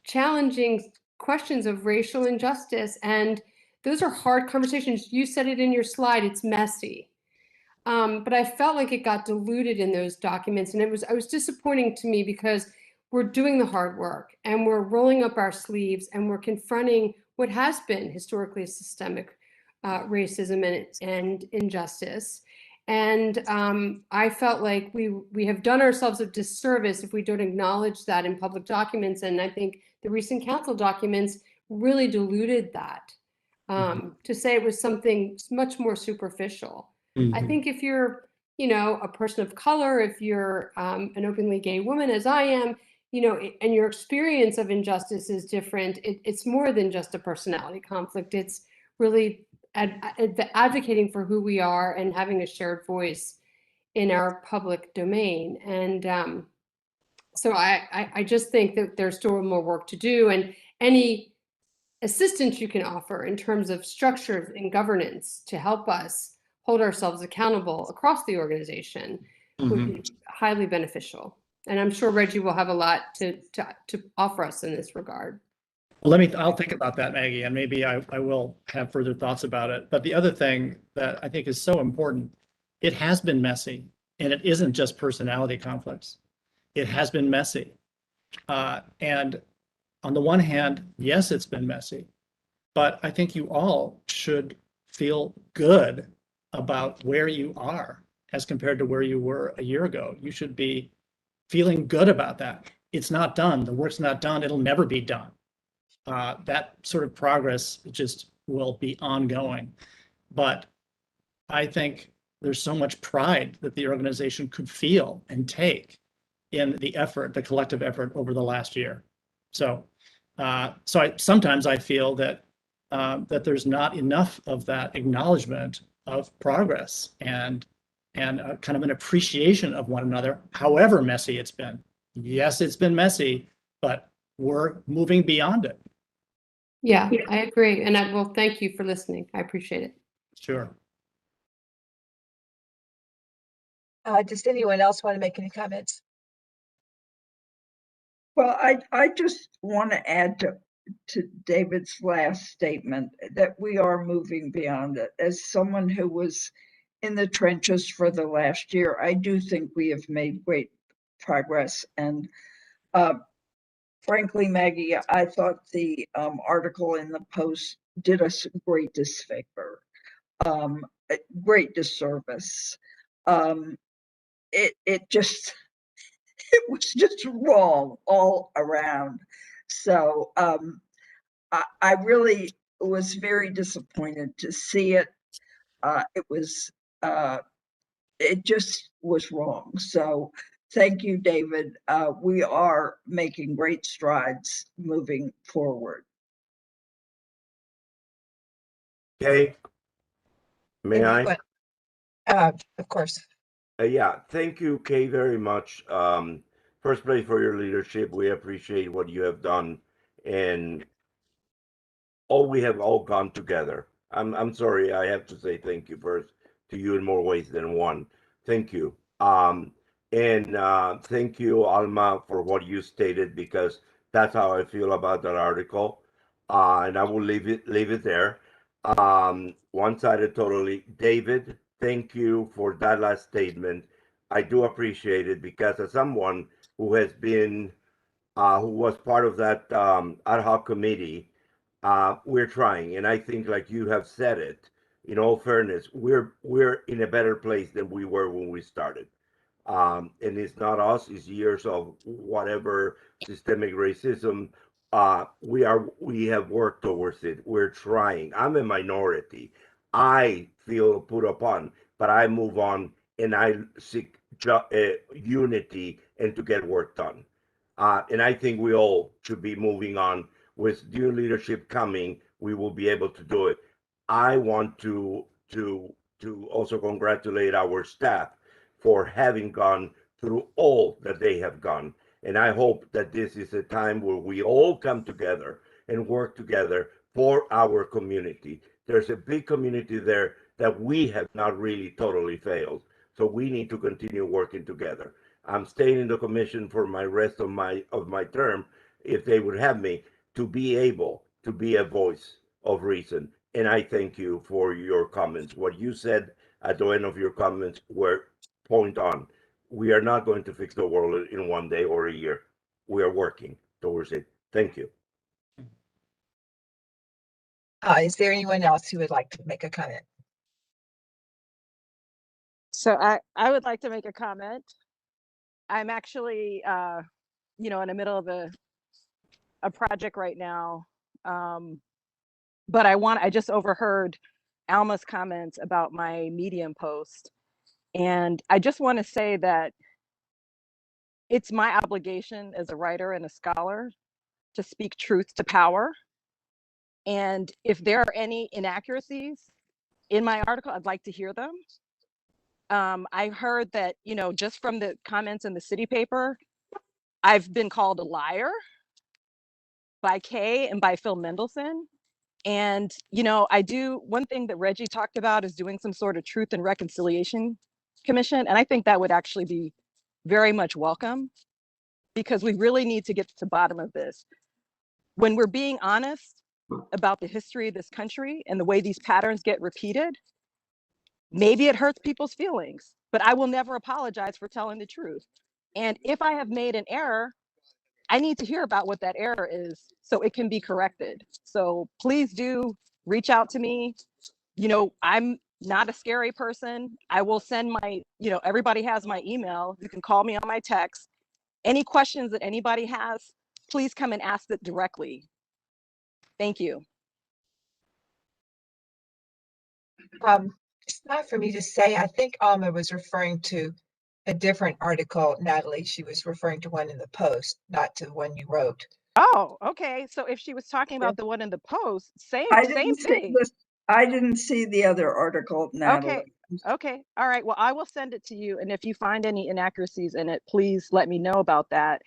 challenging questions of racial injustice, and those are hard conversations. You said it in your slide, it's messy. But I felt like it got diluted in those documents, and it was disappointing to me because we're doing the hard work and we're rolling up our sleeves and we're confronting what has been historically systemic racism and injustice. And I felt like we have done ourselves a disservice if we don't acknowledge that in public documents. And I think the recent council documents really diluted that to say it was something much more superficial. I think if you're, a person of color, if you're an openly gay woman, as I am, and your experience of injustice is different, it's more than just a personality conflict. It's really advocating for who we are and having a shared voice in our public domain. And so I just think that there's still more work to do, and any assistance you can offer in terms of structure and governance to help us hold ourselves accountable across the organization would be highly beneficial. And I'm sure Reggie will have a lot to offer us in this regard. I'll think about that, Maggie, and maybe I will have further thoughts about it. But the other thing that I think is so important, it has been messy, and it isn't just personality conflicts. It has been messy. And on the one hand, yes, it's been messy, but I think you all should feel good about where you are as compared to where you were a year ago. You should be feeling good about that. It's not done. The work's not done. It'll never be done. That sort of progress just will be ongoing. But I think there's so much pride that the organization could feel and take in the effort, the collective effort over the last year. So, sometimes I feel that that there's not enough of that acknowledgement of progress and kind of an appreciation of one another, however messy it's been. Yes, it's been messy, but we're moving beyond it. Yeah, I agree. And I will thank you for listening. I appreciate it. Sure. Does anyone else want to make any comments? Well, I just want to add to David's last statement that we are moving beyond it. As someone who was in the trenches for the last year, I do think we have made great progress. And frankly, Maggie, I thought the article in the Post did us great disfavor, great disservice. It just it was just wrong all around. So I really was very disappointed to see it. It just was wrong. So thank you, David. We are making great strides moving forward. Okay. May I? Of course. Yeah, thank you, Kay, very much. First place for your leadership. We appreciate what you have done, and we have all gone together. I'm sorry, I have to say thank you first to you in more ways than one. Thank you. And thank you, Alma, for what you stated, because that's how I feel about that article. And I will leave it there. One-sided totally. David, thank you for that last statement. I do appreciate it, because as someone who has been who was part of that ad hoc committee, we're trying, and I think, like you have said it, in all fairness, we're in a better place than we were when we started. And it's not us; it's years of whatever systemic racism. We have worked towards it. We're trying. I'm a minority. I feel put upon, but I move on and I seek unity and to get work done. And I think we all should be moving on. With new leadership coming, we will be able to do it. I want to also congratulate our staff for having gone through all that they have gone. And I hope that this is a time where we all come together and work together for our community. There's a big community there that we have not really totally failed. So we need to continue working together. I'm staying in the commission for my rest of my term, if they would have me, to be able to be a voice of reason. And I thank you for your comments. What you said at the end of your comments were point on. We are not going to fix the world in one day or a year. We are working towards it. Thank you. Is there anyone else who would like to make a comment? So I would like to make a comment. I'm actually, in the middle of a project right now. But I just overheard Alma's comments about my Medium post. And I just want to say that it's my obligation as a writer and a scholar to speak truth to power. And if there are any inaccuracies in my article, I'd like to hear them. I heard that, just from the comments in the city paper, I've been called a liar by Kay and by Phil Mendelson. And, one thing that Reggie talked about is doing some sort of truth and reconciliation commission. And I think that would actually be very much welcome, because we really need to get to the bottom of this. When we're being honest about the history of this country and the way these patterns get repeated, maybe it hurts people's feelings, but I will never apologize for telling the truth. And if I have made an error, I need to hear about what that error is so it can be corrected. So please do reach out to me. You know, I'm not a scary person. I will send my, you know, everybody has my email. You can call me on my text. Any questions that anybody has, please come and ask it directly. Thank you. It's not for me to say. I think Alma was referring to a different article, Natalie. She was referring to one in the Post, not to the one you wrote. Oh, okay. So if she was talking about the one in the Post, same thing. I didn't see the other article, Natalie. Okay. Okay. All right. Well, I will send it to you. And if you find any inaccuracies in it, please let me know about that.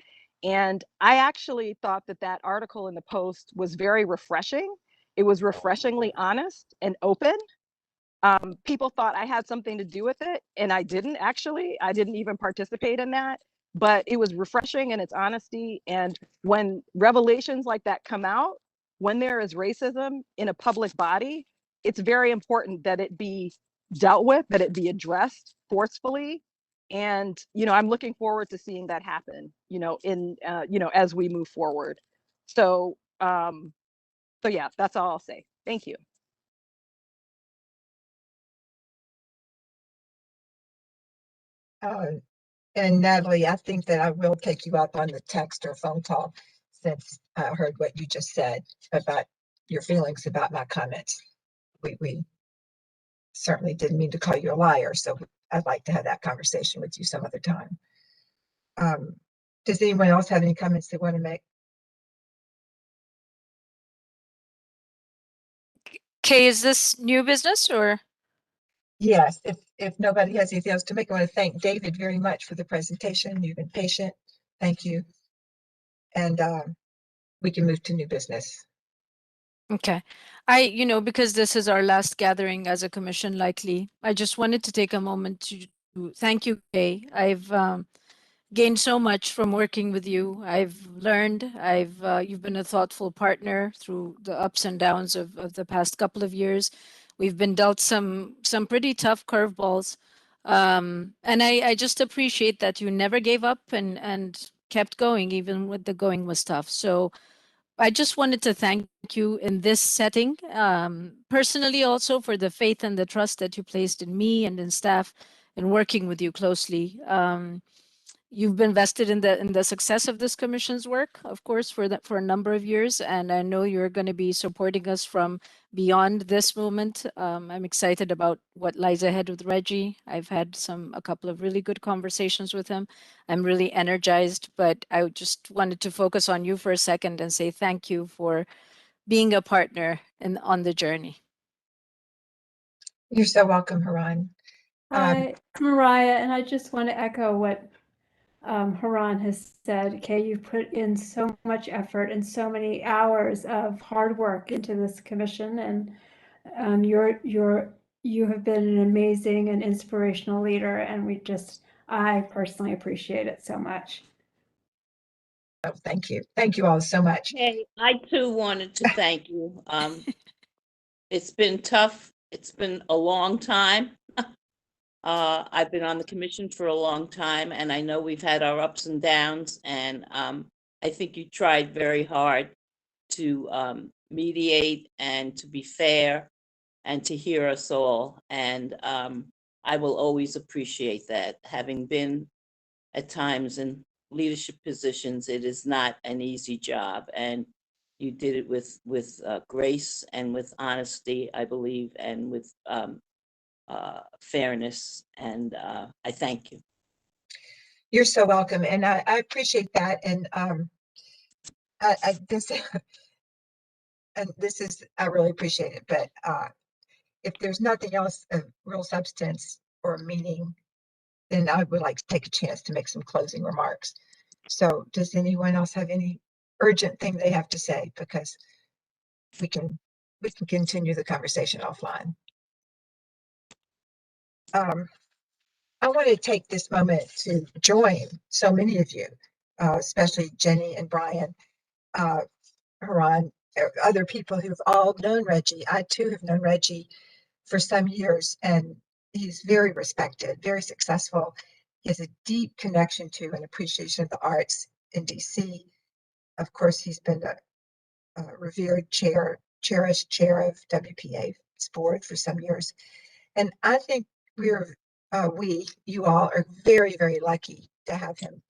And I actually thought that that article in the Post was very refreshing. It was refreshingly honest and open. People thought I had something to do with it, and I didn't actually. I didn't even participate in that, but it was refreshing in its honesty. And when revelations like that come out, when there is racism in a public body, it's very important that it be dealt with, that it be addressed forcefully. And, you know, I'm looking forward to seeing that happen, you know, as we move forward. So, so yeah, that's all I'll say. Thank you. And Natalie, I think that I will take you up on the text or phone call since I heard what you just said about your feelings about my comments. We certainly didn't mean to call you a liar, so I'd like to have that conversation with you some other time. Does anyone else have any comments they want to make? Kay, is this new business or? Yes, if nobody has anything else to make, I want to thank David very much for the presentation. You've been patient. Thank you. And we can move to new business. Okay. Because this is our last gathering as a commission likely, I just wanted to take a moment to thank you, Kay. I've gained so much from working with you. I've learned, you've been a thoughtful partner through the ups and downs of the past couple of years. We've been dealt some pretty tough curveballs. And I just appreciate that you never gave up and kept going, even when the going was tough. So I just wanted to thank you in this setting, personally also for the faith and the trust that you placed in me and in staff in working with you closely. You've been vested in the success of this commission's work, of course, for a number of years, and I know you're going to be supporting us from beyond this moment. I'm excited about what lies ahead with Reggie. I've had a couple of really good conversations with him. I'm really energized, but I just wanted to focus on you for a second and say thank you for being a partner on the journey. You're so welcome, Haran. Hi, Mariah, and I just want to echo what Haran has said. Kay, you've put in so much effort and so many hours of hard work into this commission, and you have been an amazing and inspirational leader, and I personally appreciate it so much. Oh, thank you. Thank you all so much. Hey, I too wanted to thank you. It's been tough. It's been a long time. I've been on the commission for a long time, and I know we've had our ups and downs, and I think you tried very hard to mediate and to be fair and to hear us all. And I will always appreciate that. Having been at times in leadership positions, it is not an easy job, and you did it with grace and with honesty, I believe, and with fairness, and I thank you. You're so welcome, and I appreciate that. And I really appreciate it. But if there's nothing else of real substance or meaning, then I would like to take a chance to make some closing remarks. So, does anyone else have any urgent thing they have to say? Because we can continue the conversation offline. I want to take this moment to join so many of you, especially Jenny and Brian, Haran, other people who've all known Reggie. I too have known Reggie for some years, and he's very respected, very successful. He has a deep connection to and appreciation of the arts in DC. Of course, he's been a revered cherished chair of WPA's board for some years. And I think you all are very, very lucky to have him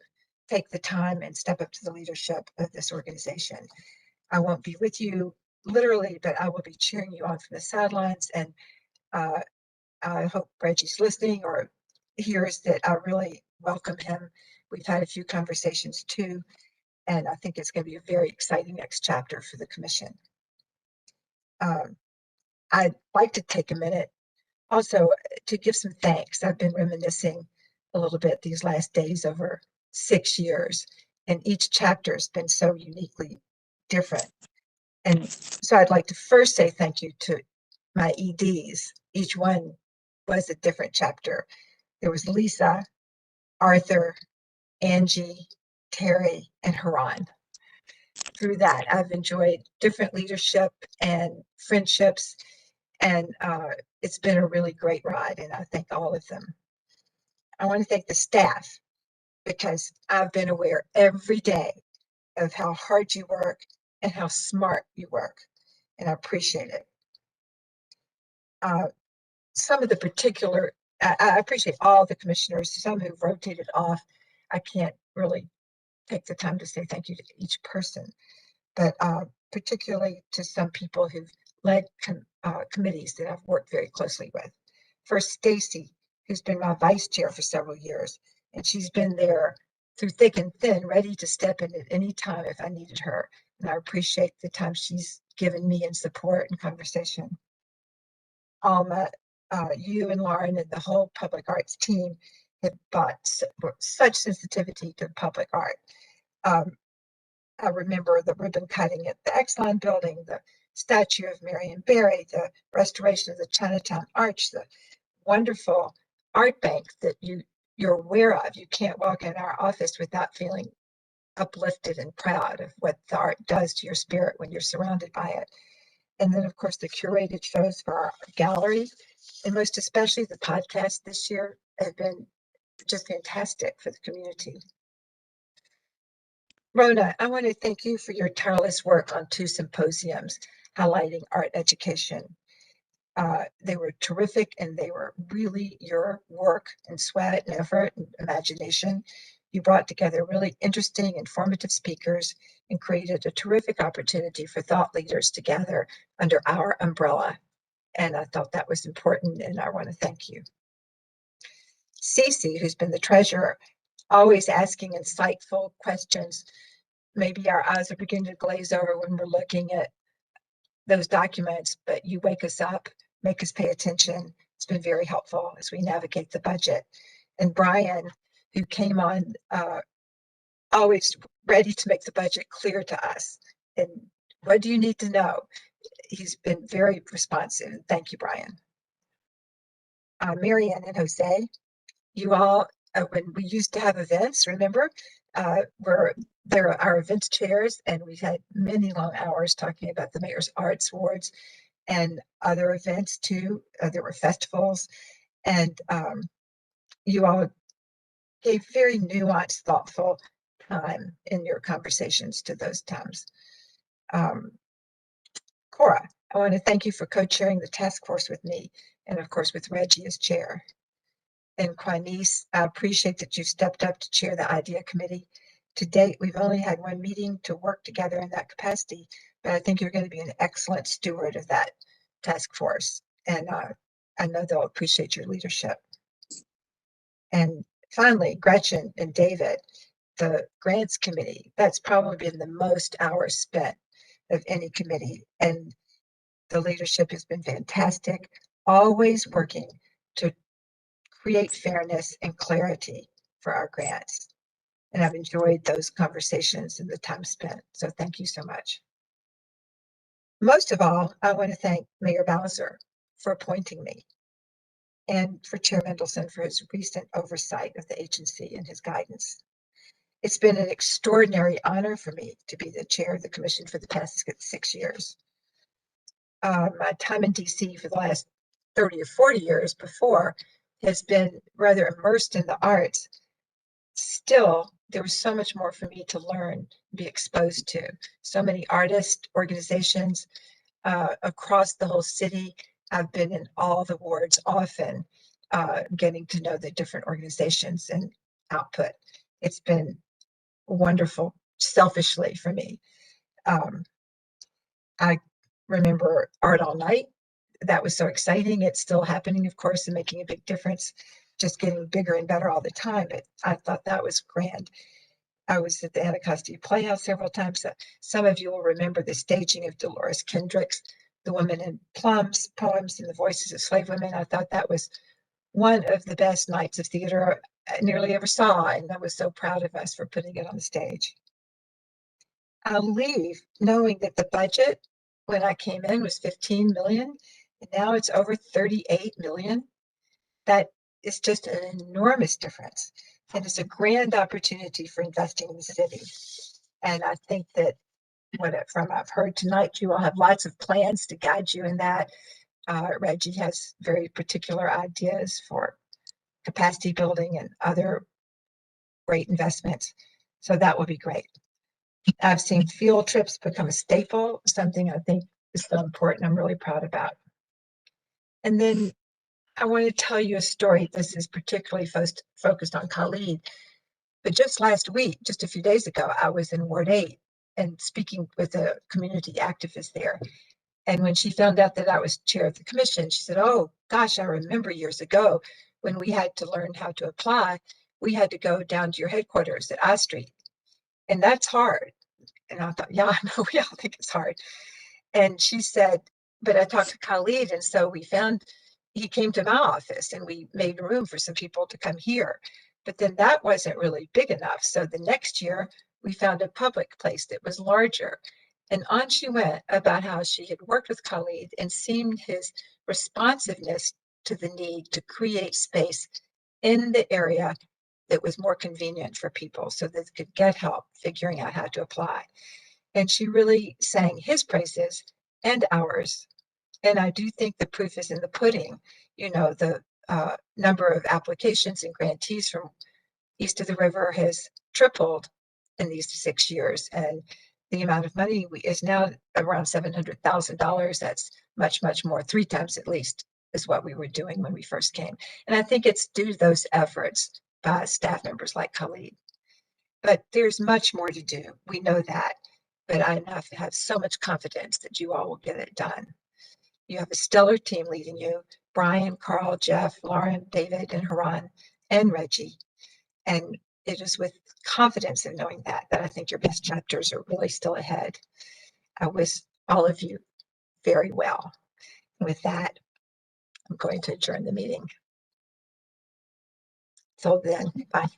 take the time and step up to the leadership of this organization. I won't be with you literally, but I will be cheering you on from the sidelines. And I hope Reggie's listening or hears that I really welcome him. We've had a few conversations too, and I think it's going to be a very exciting next chapter for the commission. I'd like to take a minute also to give some thanks. I've been reminiscing a little bit these last days over 6 years, and each chapter has been so uniquely different. And so I'd like to first say thank you to my EDs. Each one was a different chapter. There was Lisa, Arthur, Angie, Terry, and Haran. Through that, I've enjoyed different leadership and friendships, and it's been a really great ride, and I thank all of them. I want to thank the staff because I've been aware every day of how hard you work and how smart you work, and I appreciate it. Some of the particular, I appreciate all the commissioners, some who've rotated off. I can't really take the time to say thank you to each person, but particularly to some people who've led committees that I've worked very closely with. First, Stacy, who's been my vice chair for several years, and she's been there through thick and thin, ready to step in at any time if I needed her. And I appreciate the time she's given me in support and conversation. Alma, you and Lauren and the whole public arts team have brought such sensitivity to public art. I remember the ribbon cutting at the Exelon building, the statue of Marion Barry, the restoration of the Chinatown Arch, the wonderful art bank that you're aware of. You can't walk in our office without feeling uplifted and proud of what the art does to your spirit when you're surrounded by it. And then, of course, the curated shows for our gallery, and most especially the podcast this year have been just fantastic for the community. Rona, I want to thank you for your tireless work on 2 symposiums highlighting art education. They were terrific, and they were really your work and sweat and effort and imagination. You brought together really interesting, informative speakers and created a terrific opportunity for thought leaders to gather under our umbrella. And I thought that was important, and I want to thank you. Cece, who's been the treasurer, always asking insightful questions. Maybe our eyes are beginning to glaze over when we're looking at those documents, but you wake us up, make us pay attention. It's been very helpful as we navigate the budget. And Brian, who came on always ready to make the budget clear to us. And what do you need to know? He's been very responsive. Thank you, Brian. Marianne and Jose, you all, when we used to have events, remember, there are our events chairs, and we've had many long hours talking about the Mayor's Arts Awards and other events too. There were festivals, and you all gave very nuanced, thoughtful time in your conversations to those times. Cora, I want to thank you for co-chairing the task force with me, and of course with Reggie as chair. And Quanice, I appreciate that you stepped up to chair the IDEA committee. To date, we've only had one meeting to work together in that capacity, but I think you're going to be an excellent steward of that task force. And I know they'll appreciate your leadership. And finally, Gretchen and David, the grants committee, that's probably been the most hours spent of any committee. And the leadership has been fantastic, always working to create fairness and clarity for our grants. And I've enjoyed those conversations and the time spent. So thank you so much. Most of all, I want to thank Mayor Bowser for appointing me, and for Chair Mendelson for his recent oversight of the agency and his guidance. It's been an extraordinary honor for me to be the chair of the commission for the past 6 years. My time in DC for the last 30 or 40 years before has been rather immersed in the arts. Still, there was so much more for me to learn, be exposed to. So many artist organizations across the whole city. I've been in all the wards often, getting to know the different organizations and output. It's been wonderful, selfishly for me. I remember Art All Night. That was so exciting. It's still happening, of course, and making a big difference, just getting bigger and better all the time. But I thought that was grand. I was at the Anacostia Playhouse several times. Some of you will remember the staging of Dolores Kendrick's The Woman in Plums poems and the voices of slave women. I thought that was one of the best nights of theater I nearly ever saw, and I was so proud of us for putting it on the stage. I'll leave knowing that the budget when I came in was 15 million, and now it's over 38 million. That is just an enormous difference. And it's a grand opportunity for investing in the city. And I think that from I've heard tonight, you all have lots of plans to guide you in that. Reggie has very particular ideas for capacity building and other great investments. So that will be great. I've seen field trips become a staple, something I think is so important. I'm really proud about. And then I want to tell you a story. This is particularly focused on Khalid. But just last week, just a few days ago, I was in Ward 8 and speaking with a community activist there. And when she found out that I was chair of the commission, she said, "Oh, gosh, I remember years ago when we had to learn how to apply, we had to go down to your headquarters at I Street. And that's hard." And I thought, yeah, I know, we all think it's hard. And she said, but I talked to Khalid, and so he came to my office and we made room for some people to come here. But then that wasn't really big enough. So the next year we found a public place that was larger. And on she went about how she had worked with Khalid and seen his responsiveness to the need to create space in the area that was more convenient for people so that they could get help figuring out how to apply. And she really sang his praises and ours. And I do think the proof is in the pudding. You know, the number of applications and grantees from east of the river has tripled in these 6 years. And the amount of money is now around $700,000. That's much, much more, 3 times at least, is what we were doing when we first came. And I think it's due to those efforts by staff members like Khalid. But there's much more to do. We know that. But I have so much confidence that you all will get it done. You have a stellar team leading you: Brian, Carl, Jeff, Lauren, David, and Haran, and Reggie. And it is with confidence in knowing that I think your best chapters are really still ahead. I wish all of you very well. And with that, I'm going to adjourn the meeting. So then, bye.